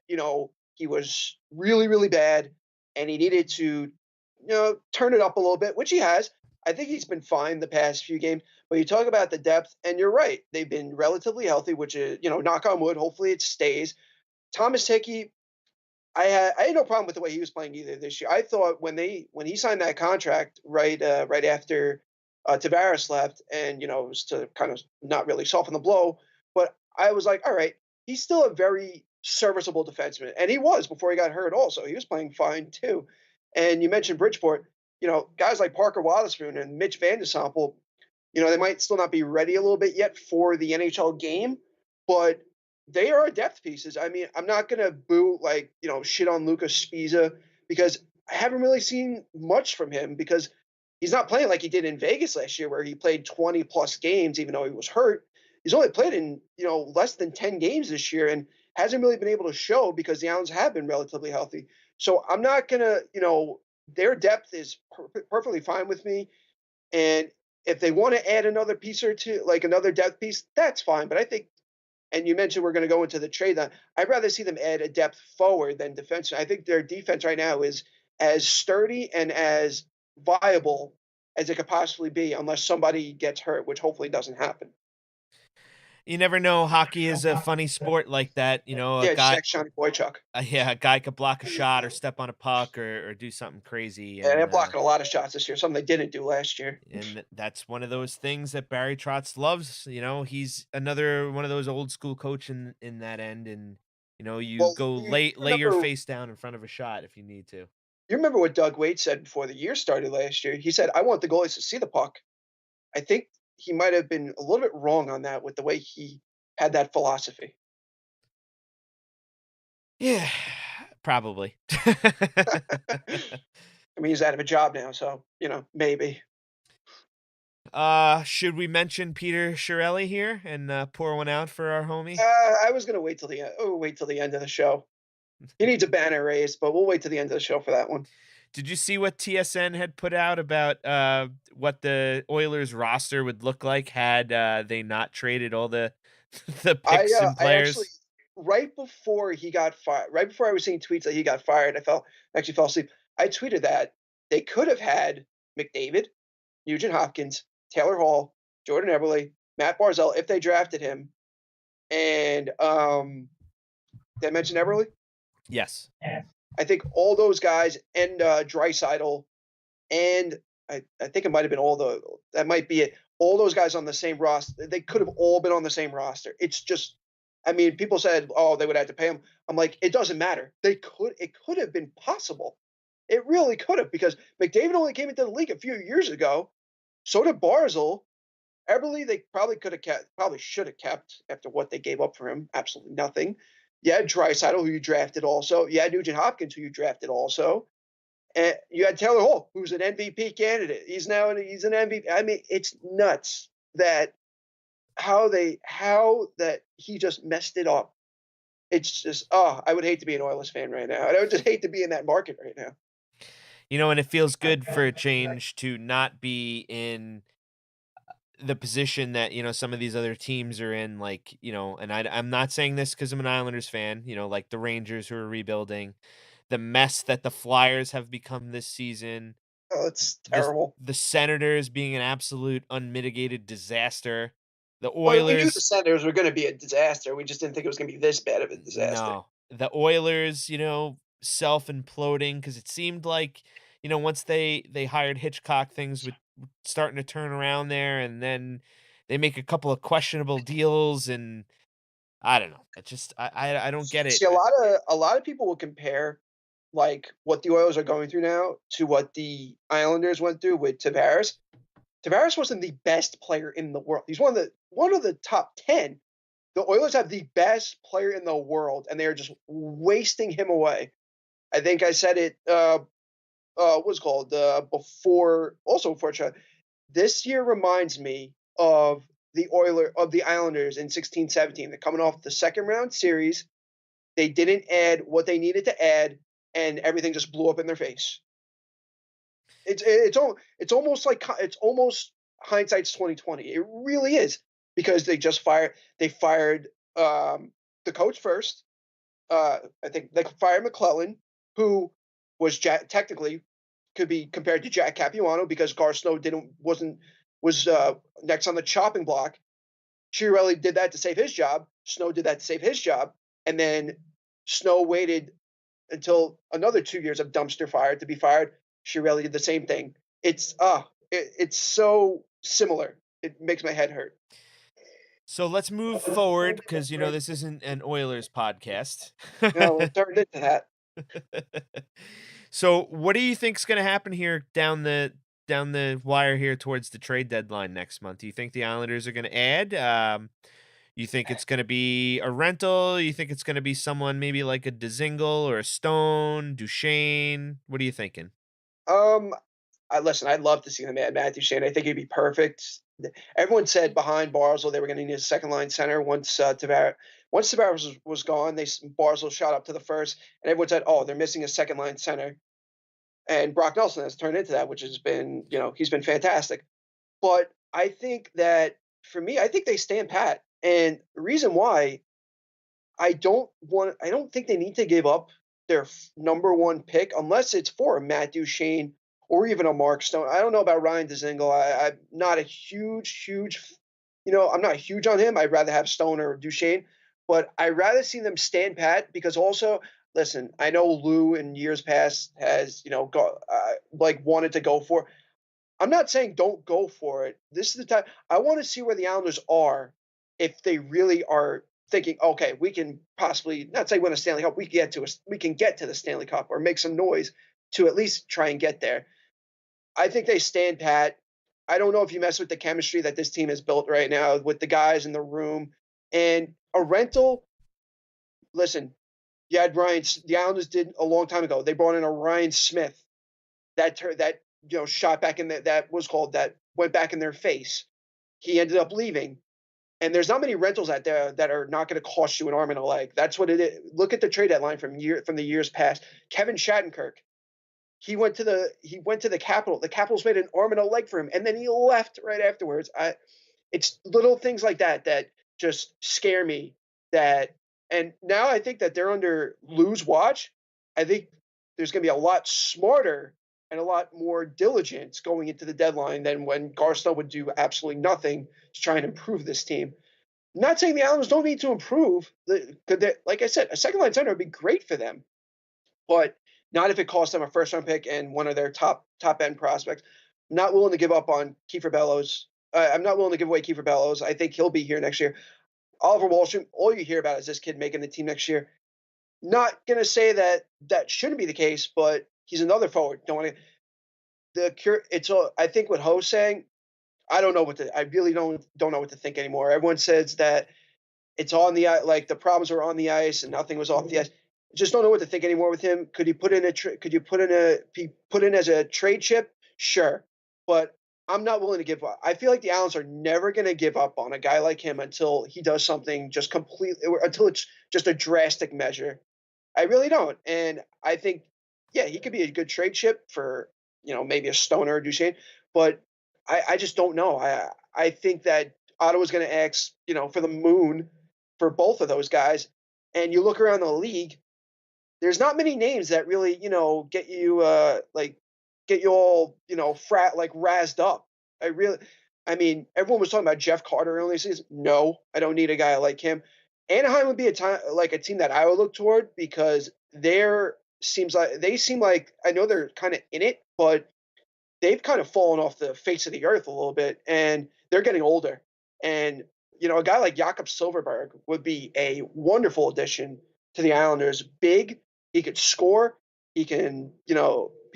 he was really, really bad and he needed to, turn it up a little bit, which he has. I think he's been fine the past few games. But you talk about the depth, and you're right. They've been relatively healthy, which is, knock on wood. Hopefully it stays. Thomas Hickey, I had no problem with the way he was playing either this year. I thought when he signed that contract right after Tavares left, and it was to kind of not really soften the blow, but I was like, all right, he's still a very serviceable defenseman, and he was before he got hurt. Also, he was playing fine too. And you mentioned Bridgeport, guys like Parker Waterspoon and Mitch Van de Sample, they might still not be ready a little bit yet for the NHL game, but they are depth pieces. I mean, I'm not gonna boo shit on Lucas Spiza because I haven't really seen much from him because he's not playing like he did in Vegas last year, where he played 20 plus games, even though he was hurt. He's only played in less than 10 games this year, and hasn't really been able to show because the Islanders have been relatively healthy. So I'm not gonna, their depth is perfectly fine with me. And if they want to add another piece or two, like another depth piece, that's fine. But I think, and you mentioned we're going to go into the trade line. I'd rather see them add a depth forward than defense. I think their defense right now is as sturdy and as viable as it could possibly be, unless somebody gets hurt, which hopefully doesn't happen. You never know. Hockey is a funny sport like that. A Yeah, just guy, like Johnny Boychuk. yeah, a guy could block a shot or step on a puck or do something crazy, And they're blocking a lot of shots this year, something they didn't do last year. that's one of those things that Barry Trotz loves. He's another one of those old school coach in that end, and you Well, go you lay your remember face down in front of a shot if you need to. you remember what Doug Waite said before the year started last year? He said, "I want the goalies to see the puck." I think he might have been a little bit wrong on that with the way he had that philosophy. Yeah, probably. I mean, he's out of a job now, so maybe. Should we mention Peter Chiarelli here and pour one out for our homie? I was gonna wait till the end. Oh, wait till the end of the show. He needs a banner raised, but we'll wait till the end of the show for that one. Did you see what TSN had put out about what the Oilers roster would look like had they not traded all the the picks and I actually players? right before he got fired, right before I was seeing tweets that he got fired, actually fell asleep. I tweeted that they could have had McDavid, Nugent Hopkins, Taylor Hall, Jordan Eberle, Matt Barzell if they drafted him, and did I mention Eberle? Yes. I think all those guys and Draisaitl, and I think it might have been that might be it. All those guys on the same roster. They could have all been on the same roster. It's just, I mean, people said, "Oh, they would have to pay them." I'm like, it doesn't matter. It could have been possible. It really could have, because McDavid only came into the league a few years ago. So did Barzell. Eberle, they probably could have kept, probably should have kept after what they gave up for him. Absolutely nothing. You had Draisaitl, who you drafted also. You had Nugent Hopkins, who you drafted also. And you had Taylor Hall, who's an MVP candidate. He's an MVP. I mean, it's nuts that how that he just messed it up. It's just, I would hate to be an Oilers fan right now. And I would just hate to be in that market right now. And it feels good for a change to not be in the position that some of these other teams are in, like, and I'm not saying this because I'm an Islanders fan, like the Rangers who are rebuilding, the mess that the Flyers have become this season, Oh, it's the terrible. the Senators being an absolute unmitigated disaster, the Well, we knew the Oilers. Senators were going to be a disaster. We just didn't think it was going to be this bad of a disaster. No, the Oilers, self imploding because it seemed like, once they hired Hitchcock, things would starting to turn around there, and then they make a couple of questionable deals, and I don't know. It just I don't get it. See, a lot of people will compare like what the Oilers are going through now to what the Islanders went through with Tavares. Tavares wasn't the best player in the world. He's one of the top 10. The Oilers have the best player in the world, and they are just wasting him away. I think I said it. What's called before. Also, unfortunately, this year reminds me of the Islanders in 16-17. They're coming off the second round series. They didn't add what they needed to add, and everything just blew up in their face. It's almost hindsight's 2020. It really is, because they fired the coach first. I think they fired McClellan, who was technically could be compared to Jack Capuano, because Gar Snow was next on the chopping block. Chiarelli did that to save his job. Snow did that to save his job, and then Snow waited until another 2 years of dumpster fire to be fired. Chiarelli did the same thing. It's so similar. It makes my head hurt. So let's move forward because this isn't an Oilers podcast. It turned into that. So what do you think's going to happen here down the wire here towards the trade deadline next month? Do you think the Islanders are going to add? You think it's going to be a rental? You think it's going to be someone maybe like a Dzingel or a Stone, Duchesne? What are you thinking? Um, I listen. I'd love to see them add Matthew Shane. I think he'd be perfect. Everyone said behind Barzell they were going to need a second line center once Tavares was gone. Barzell shot up to the first, and everyone said, "Oh, they're missing a second line center." And Brock Nelson has turned into that, which has been, he's been fantastic. But I think that for me, I think they stand pat. And the reason why I don't think they need to give up their number one pick unless it's for a Matt Duchene or even a Mark Stone. I don't know about Ryan Dzingel. I'm not a huge, I'm not huge on him. I'd rather have Stone or Duchene, but I'd rather see them stand pat because also, listen, I know Lou in years past has, like wanted to go for. I'm not saying don't go for it. This is the time. I want to see where the Islanders are if they really are thinking, okay, we can possibly not say win a Stanley Cup. We can get to the Stanley Cup or make some noise to at least try and get there. I think they stand pat. I don't know if you mess with the chemistry that this team has built right now with the guys in the room and a rental. Listen, you had the Islanders did a long time ago. They brought in a Ryan Smith that shot back in that was called that went back in their face. He ended up leaving, and there's not many rentals out there that are not going to cost you an arm and a leg. That's what it is. Look at the trade deadline from the years past. Kevin Shattenkirk, he went to the Capital. The Capitals made an arm and a leg for him, and then he left right afterwards. It's little things like that that just scare me. And now I think that they're under Lou's watch. I think there's going to be a lot smarter and a lot more diligence going into the deadline than when Garstone would do absolutely nothing to try and improve this team. I'm not saying the Islanders don't need to improve. Like I said, a second line center would be great for them, but not if it costs them a first round pick and one of their top end prospects. I'm not willing to give up on Kiefer Bellows. I'm not willing to give away Kiefer Bellows. I think he'll be here next year. Oliver Wahlstrom, all you hear about is this kid making the team next year. Not gonna say that shouldn't be the case, but he's another forward. Don't want to. I think what Ho's saying. I don't know what to. I really don't know what to think anymore. Everyone says that it's on the like the problems were on the ice and nothing was off the ice. Just don't know what to think anymore with him. Could you put in as a trade chip? Sure, but I'm not willing to give up. I feel like the Islanders are never going to give up on a guy like him until he does something just completely, until it's just a drastic measure. I really don't, and I think, yeah, he could be a good trade chip for maybe a Stoner or Duchesne, but I just don't know. I think that Ottawa's going to ask for the moon for both of those guys, and you look around the league, there's not many names that really get you get you all razzed up. I mean, everyone was talking about Jeff Carter earlier this season. No, I don't need a guy like him. Anaheim would be a team that I would look toward because they seem like I know they're kind of in it, but they've kind of fallen off the face of the earth a little bit, and they're getting older. And a guy like Jakob Silverberg would be a wonderful addition to the Islanders. Big, he could score. He can, he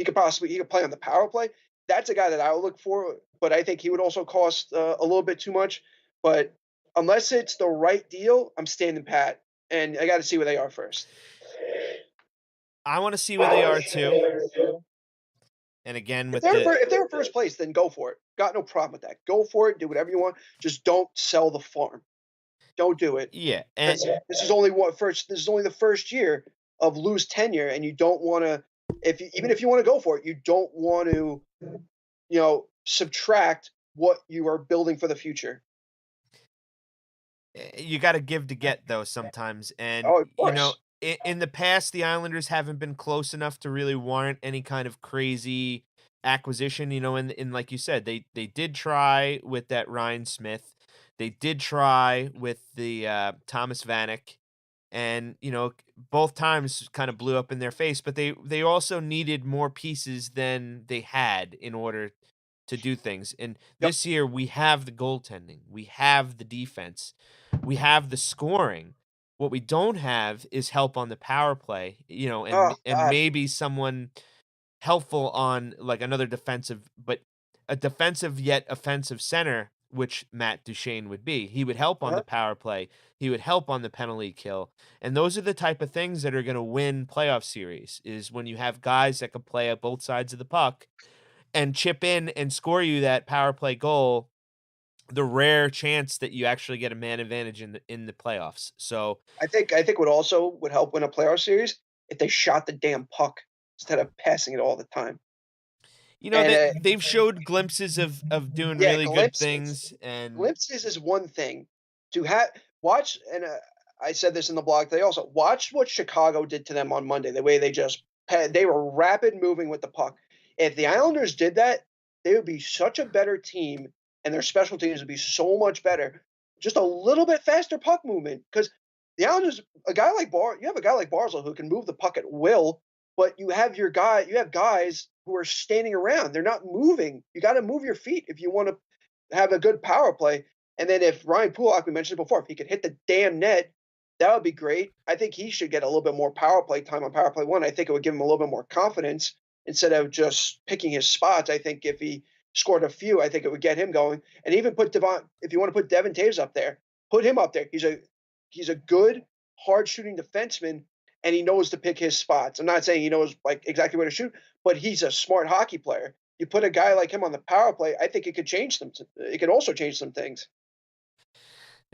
could play on the power play. That's a guy that I would look for, but I think he would also cost a little bit too much. But unless it's the right deal, I'm standing pat, and I got to see where they are first. I want to see where they are too. And again, if they're in first place, then go for it. Got no problem with that. Go for it. Do whatever you want. Just don't sell the farm. Don't do it. Yeah, and this is only the first year of Lou's tenure, and you don't want to. Even if you want to go for it, you don't want to, subtract what you are building for the future. You got to give to get, though, sometimes, and in the past, the Islanders haven't been close enough to really warrant any kind of crazy acquisition. And like you said, they did try with that Ryan Smith. They did try with the Thomas Vanek, and both times kind of blew up in their face. But they also needed more pieces than they had in order to do things. And this year, we have the goaltending, we have the defense, we have the scoring. What we don't have is help on the power play, and maybe someone helpful on like another a defensive yet offensive center, which Matt Duchene would be. He would help on the power play. He would help on the penalty kill. And those are the type of things that are going to win playoff series, is when you have guys that can play at both sides of the puck and chip in and score you that power play goal, the rare chance that you actually get a man advantage in the playoffs. So, I think what also would help win a playoff series if they shot the damn puck instead of passing it all the time. And that they've showed glimpses of doing yeah, really good things, and glimpses is one thing. To have watch and I said this in the blog. They also watch what Chicago did to them on Monday. The way they just they were rapid moving with the puck. If the Islanders did that, they would be such a better team, and their special teams would be so much better. Just a little bit faster puck movement because the Islanders, you have a guy like Barzal who can move the puck at will, but you have guys who are standing around. They're not moving. You got to move your feet if you want to have a good power play. And then if Ryan Pulock, we mentioned it before, if he could hit the damn net, that would be great. I think he should get a little bit more power play time on power play one. I think it would give him a little bit more confidence instead of just picking his spots. I think if he scored a few, I think it would get him going. And even put if you want to put Devin Taves up there, put him up there. He's a good, hard shooting defenseman, and he knows to pick his spots. I'm not saying he knows like exactly where to shoot, but he's a smart hockey player. You put a guy like him on the power play, I think it could change them. It could also change some things.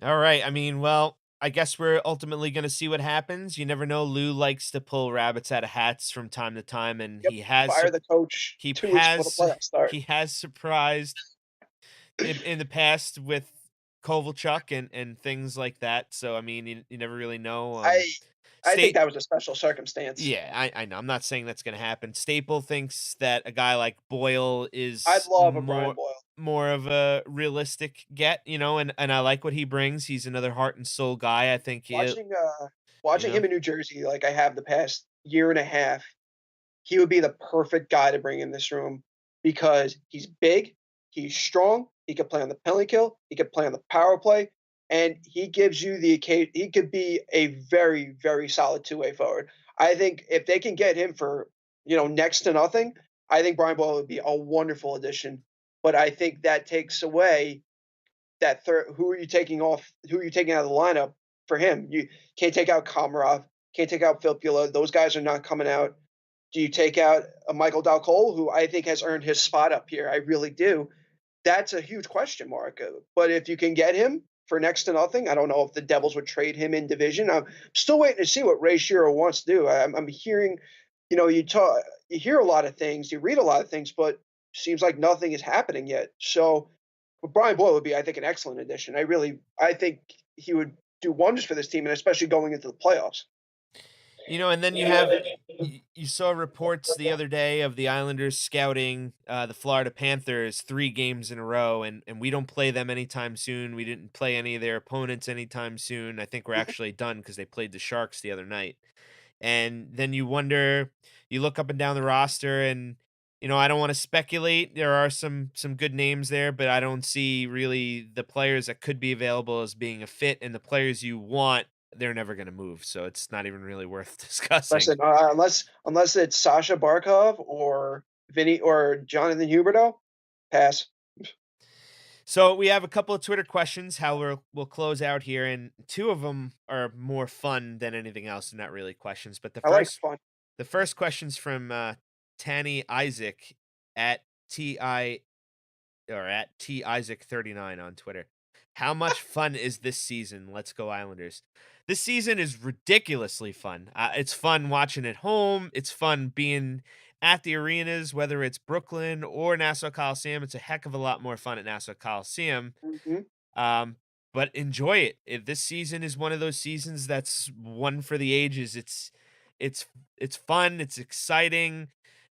all right. I mean, well, I guess we're ultimately going to see what happens. You never know. Lou likes to pull rabbits out of hats from time to time, and Yep, fire the coach he 2 weeks before the playoffs start. he has surprised in the past with Kovalchuk and things like that. So I mean, you never really know. I think State that was a special circumstance. Yeah, I know. I'm not saying that's gonna happen. Staple thinks that a guy like Boyle I is love a Brian Boyle. more of a realistic get, and I like what he brings. He's another heart and soul guy. I think Watching you watching know. him in New Jersey like I have the past year and a half, he would be the perfect guy to bring in this room because he's big, he's strong, he could play on the penalty kill, he could play on the power play, and he gives you the occasion. He could be a very, very solid two-way forward. I think if they can get him for next to nothing, I think Brian Boyle would be a wonderful addition. But I think that takes away that third. Who are you taking off? Who are you taking out of the lineup for him? You can't take out Komarov, can't take out Filppula. Those guys are not coming out. Do you take out a Michael Dalcole, who I think has earned his spot up here? I really do. That's a huge question mark. But if you can get him for next to nothing, I don't know if the Devils would trade him in division. I'm still waiting to see what Ray Shero wants to do. I'm hearing, you hear a lot of things, you read a lot of things, but seems like nothing is happening yet. So, but Brian Boyle would be, I think, an excellent addition. I think he would do wonders for this team, and especially going into the playoffs. And then you saw reports the other day of the Islanders scouting the Florida Panthers 3 games in a row, and we don't play them anytime soon. We didn't play any of their opponents anytime soon. I think we're actually done because they played the Sharks the other night. And then you look up and down the roster, and I don't want to speculate. There are some good names there, but I don't see really the players that could be available as being a fit, and the players you want, they're never going to move. So it's not even really worth discussing. Listen, unless it's Sasha Barkov or Vinny or Jonathan Huberdeau, pass. So we have a couple of Twitter questions. How we'll close out here, and 2 of them are more fun than anything else. They're not really questions, but I like fun. the first question's from Tanny Isaac at T Isaac 39 on Twitter. How much fun is this season? Let's go Islanders. This season is ridiculously fun. It's fun watching at home. It's fun being at the arenas, whether it's Brooklyn or Nassau Coliseum. It's a heck of a lot more fun at Nassau Coliseum. Mhm. But enjoy it. This season is one of those seasons that's one for the ages. It's fun. It's exciting.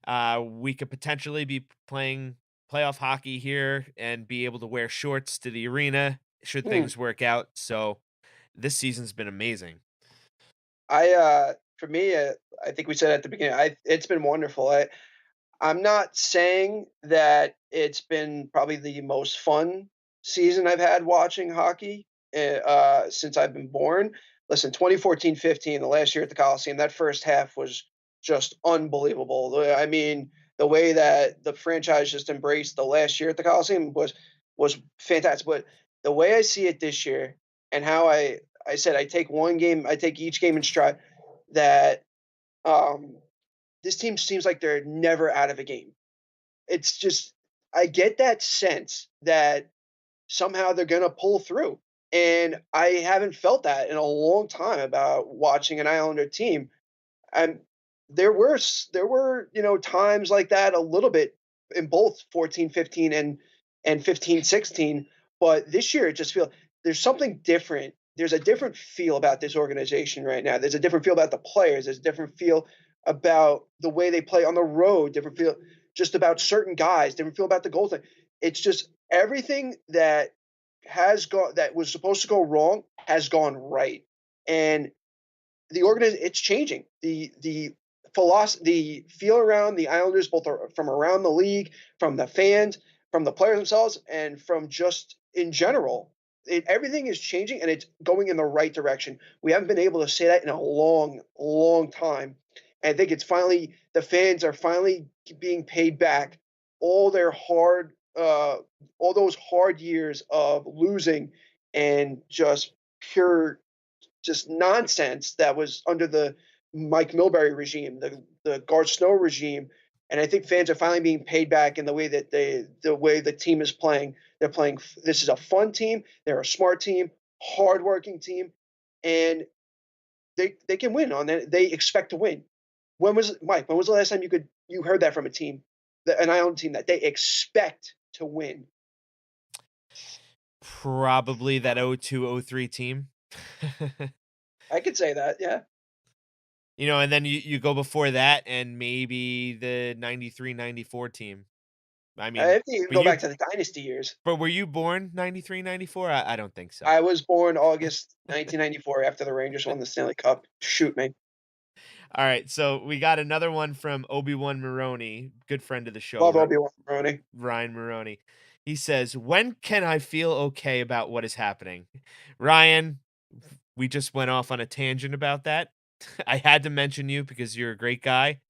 We could potentially be playing playoff hockey here and be able to wear shorts to the arena should Hmm. things work out. So this season's been amazing. For me, I think we said at the beginning, it's been wonderful. I'm not saying that it's been probably the most fun season I've had watching hockey since I've been born. Listen, 2014-15, the last year at the Coliseum, that first half was just unbelievable. I mean, the way that the franchise just embraced the last year at the Coliseum was fantastic. But the way I see it this year, and how I said I take each game in stride. That this team seems like they're never out of a game. it's just I get that sense that somehow they're gonna pull through, and I haven't felt that in a long time about watching an Islander team. And there were, times like that a little bit in both 14-15 and 15-16, but this year it just feels there's something different. There's a different feel about this organization right now. There's a different feel about the players. There's a different feel about the way they play on the road, different feel just about certain guys, different feel about the goals. It's just everything that was supposed to go wrong has gone right. And it's changing. The philosophy, the feel around the Islanders, both from around the league, from the fans, from the players themselves, and from just in general. Everything is changing and it's going in the right direction. We haven't been able to say that in a long, long time. And I think it's finally the fans are finally being paid back all their all those hard years of losing and pure just nonsense that was under the Mike Milbury regime, the Garth Snow regime, and I think fans are finally being paid back in the way that the way the team is playing. They're playing. This is a fun team. They're a smart team, hardworking team, and they can win on that. They expect to win. When was Mike? When was the last time you heard that from a team, an Island team, that they expect to win? Probably that 02-03 team. I could say that. Yeah. And then you go before that and maybe the 93-94 team. I I mean, have to go back to the dynasty years. but were you born 93-94? I don't think so. I was born August 1994 after the Rangers won the Stanley Cup. Shoot me. All right, so we got another one from Obi-Wan Maroney, good friend of the show, Love Obi-Wan Maroney. Ryan Maroney. He says, "When can I feel okay about what is happening?" Ryan, we just went off on a tangent about that. I had to mention you because you're a great guy.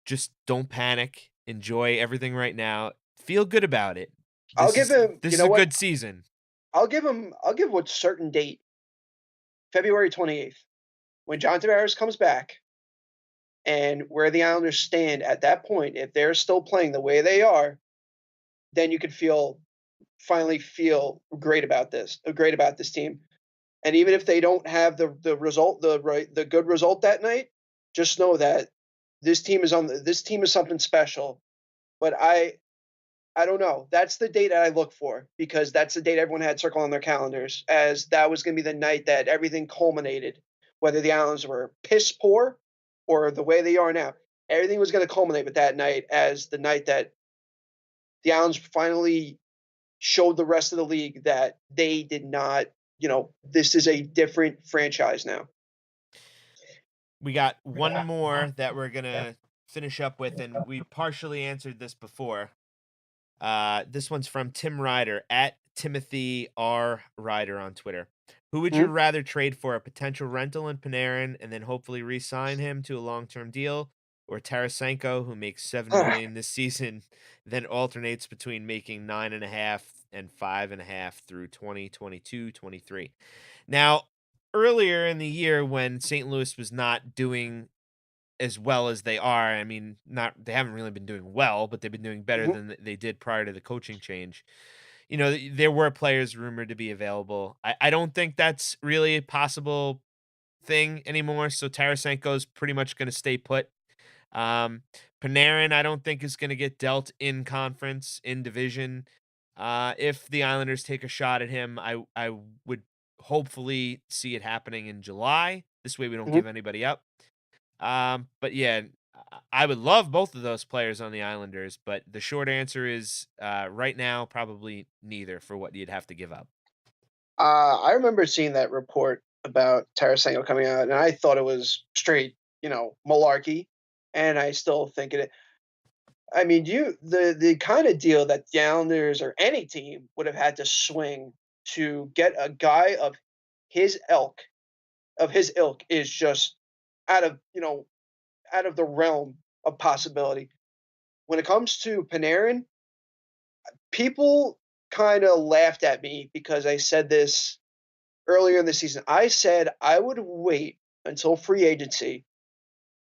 Just don't panic. Enjoy everything right now. Feel good about it. I'll give him. This You is know a what? good season. I'll give him. I'll give a certain date, February 28th, when John Tavares comes back, and where the Islanders stand at that point. If they're still playing the way they are, then you could finally feel great about this team. And even if they don't have the result, the good result that night, just know that this team is something special. But I don't know. That's the date that I look for because that's the date everyone had circled on their calendars, as that was going to be the night that everything culminated. Whether the Islanders were piss poor or the way they are now, everything was going to culminate with that night as the night that the Islanders finally showed the rest of the league that they did not. This is a different franchise now. We got one more that we're gonna finish up with, and we partially answered this before. This one's from Tim Ryder at Timothy R. Ryder on Twitter. Who would you rather trade for, a potential rental in Panarin and then hopefully re-sign him to a long-term deal, or Tarasenko, who makes $7 million this season, then alternates between making 9.5 and 5.5 through 2022-23? Now, earlier in the year when St. Louis was not doing as well as they are, I mean, they haven't really been doing well, but they've been doing better than they did prior to the coaching change. There were players rumored to be available. I don't think that's really a possible thing anymore. So Tarasenko's pretty much going to stay put. Panarin, I don't think is going to get dealt in conference, in division. If the Islanders take a shot at him, I would hopefully see it happening in July. This way we don't give anybody up. But yeah, I would love both of those players on the Islanders, but the short answer is right now, probably neither for what you'd have to give up. I remember seeing that report about Tarasenko coming out, and I thought it was straight, malarkey. And I still think it. I mean, the kind of deal that the Islanders or any team would have had to swing to get a guy of his ilk, is just out of out of the realm of possibility. When it comes to Panarin, people kind of laughed at me because I said this earlier in the season. I said I would wait until free agency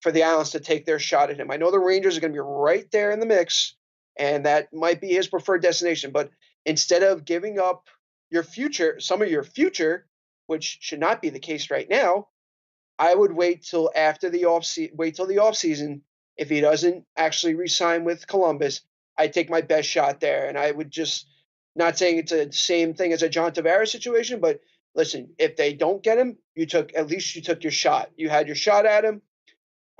for the Islanders to take their shot at him. I know the Rangers are going to be right there in the mix and that might be his preferred destination. But instead of giving up your future, some of your future, which should not be the case right now, I would wait till after the wait till the off season. If he doesn't actually resign with Columbus, I take my best shot there, and I would just not saying it's the same thing as a John Tavares situation, but listen, if they don't get him, at least you took your shot. You had your shot at him.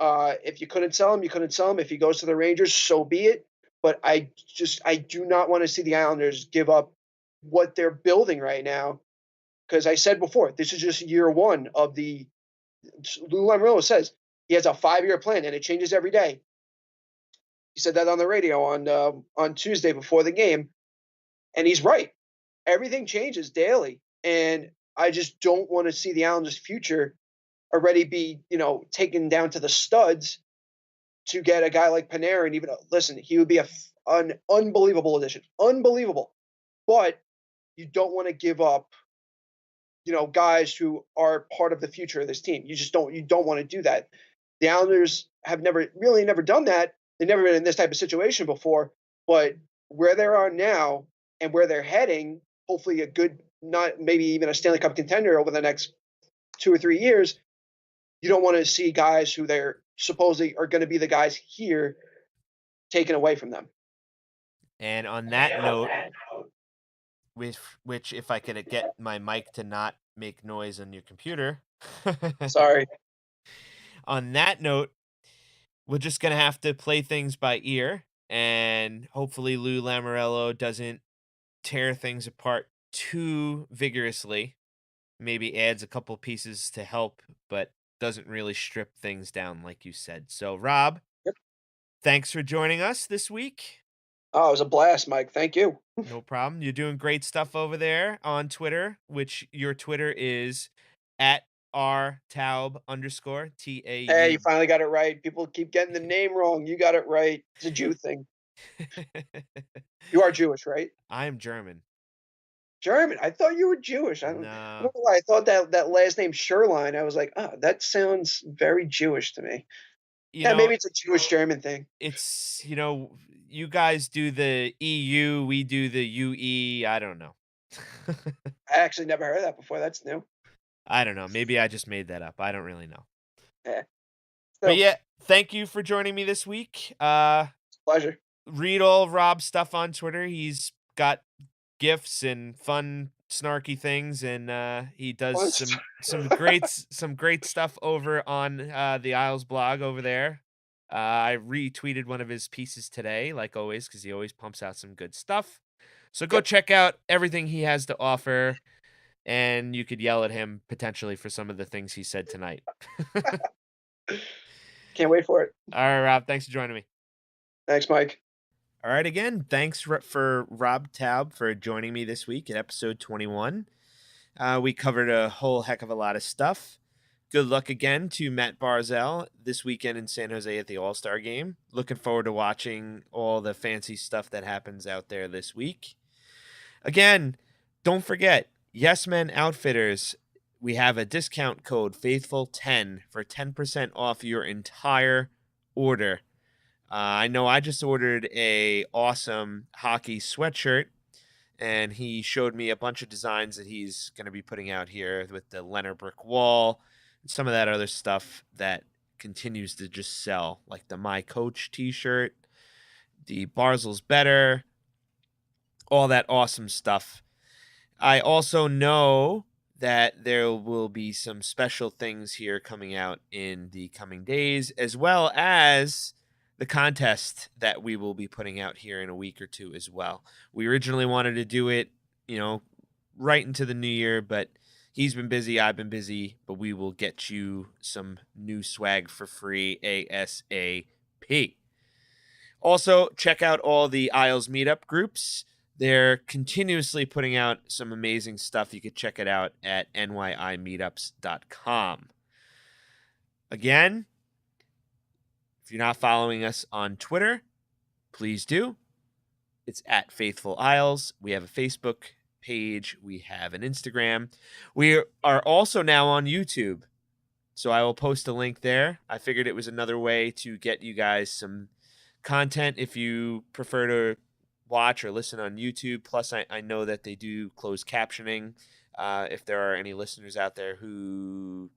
If you couldn't sell him, you couldn't sell him. If he goes to the Rangers, so be it. But I do not want to see the Islanders give up what they're building right now. Because I said before, this is just year one of the. Lou Lamoriello says he has a 5-year plan and it changes every day. He said that on the radio on Tuesday before the game, and he's right. Everything changes daily, and I just don't want to see the Islanders' future already be taken down to the studs to get a guy like Panarin. Even listen, he would be an unbelievable addition, unbelievable. But you don't want to give up, guys who are part of the future of this team. You don't want to do that. The Islanders have never done that. They've never been in this type of situation before. But where they are now and where they're heading, hopefully a good, not maybe even a Stanley Cup contender over the next 2 or 3 years. You don't want to see guys who they're supposedly are going to be the guys here taken away from them. And on that note, which if I could get my mic to not make noise on your computer. Sorry. On that note, we're just going to have to play things by ear, and hopefully Lou Lamoriello doesn't tear things apart too vigorously. Maybe adds a couple pieces to help, but doesn't really strip things down like you said. So, Rob, Yep. Thanks for joining us this week. Oh, it was a blast, Mike. Thank you. No problem. You're doing great stuff over there on Twitter, which your Twitter is at @rtaub_TAU. Hey, you finally got it right. People keep getting the name wrong. You got it right. It's a Jew thing. You are Jewish, right? I am German. German. I thought you were Jewish. I don't No. know why. I thought that last name Sherline. I was like, oh, that sounds very Jewish to me. Maybe it's a Jewish German thing. It's, you guys do the EU, we do the UE. I don't know. I actually never heard that before. That's new. I don't know. Maybe I just made that up. I don't really know. Yeah. But yeah, thank you for joining me this week. Pleasure. Read all of Rob's stuff on Twitter. He's got gifs and fun, snarky things, and he does some great stuff over on the Isles blog over there. I retweeted one of his pieces today, like always, because he always pumps out some good stuff. So go check out everything he has to offer, and you could yell at him potentially for some of the things he said tonight. Can't wait for it. All right, Rob. Thanks for joining me. Thanks, Mike. All right, again, thanks for Rob Taub for joining me this week at episode 21. We covered a whole heck of a lot of stuff. Good luck again to Matt Barzal this weekend in San Jose at the All-Star Game. Looking forward to watching all the fancy stuff that happens out there this week. Again, don't forget, Yes Men Outfitters, we have a discount code, Faithful10, for 10% off your entire order. I know I just ordered a awesome hockey sweatshirt, and he showed me a bunch of designs that he's going to be putting out here with the Leonard brick wall and some of that other stuff that continues to just sell, like the My Coach t-shirt, the Barzal's Better, all that awesome stuff. I also know that there will be some special things here coming out in the coming days, as well as the contest that we will be putting out here in a week or two as well. We originally wanted to do it, right into the new year, but he's been busy, I've been busy, but we will get you some new swag for free ASAP. Also, check out all the Isles meetup groups. They're continuously putting out some amazing stuff. You could check it out at nyimeetups.com. Again, if you're not following us on Twitter, please do. It's at Faithful Isles. We have a Facebook page. We have an Instagram. We are also now on YouTube, so I will post a link there. I figured it was another way to get you guys some content if you prefer to watch or listen on YouTube. Plus, I know that they do closed captioning. If there are any listeners out there who,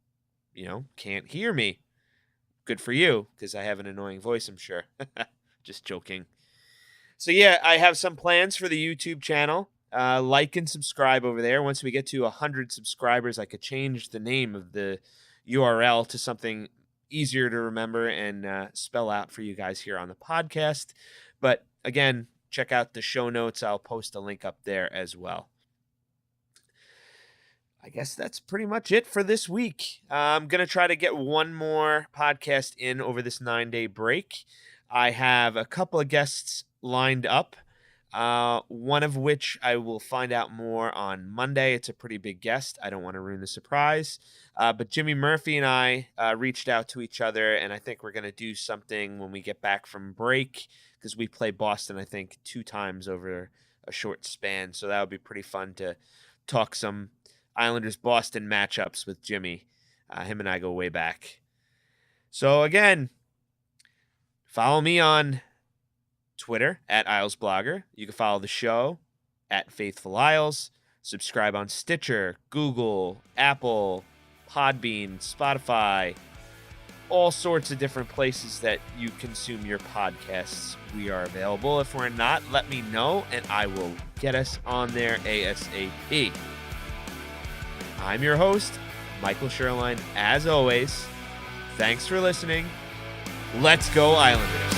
can't hear me, good for you, because I have an annoying voice, I'm sure. Just joking. So yeah, I have some plans for the YouTube channel. Like and subscribe over there. Once we get to 100 subscribers, I could change the name of the URL to something easier to remember and spell out for you guys here on the podcast. But again, check out the show notes. I'll post a link up there as well. I guess that's pretty much it for this week. I'm going to try to get one more podcast in over this 9-day break. I have a couple of guests lined up, one of which I will find out more on Monday. It's a pretty big guest. I don't want to ruin the surprise. But Jimmy Murphy and I reached out to each other, and I think we're going to do something when we get back from break, because we play Boston, I think, 2 times over a short span. So that would be pretty fun to talk some Islanders-Boston matchups with Jimmy. Him and I go way back. So again, follow me on Twitter at IslesBlogger. You can follow the show at Faithful Isles. Subscribe on Stitcher, Google, Apple, Podbean, Spotify, all sorts of different places that you consume your podcasts. We are available. If we're not, let me know, and I will get us on there ASAP. I'm your host, Michael Sherline. As always, thanks for listening. Let's go Islanders.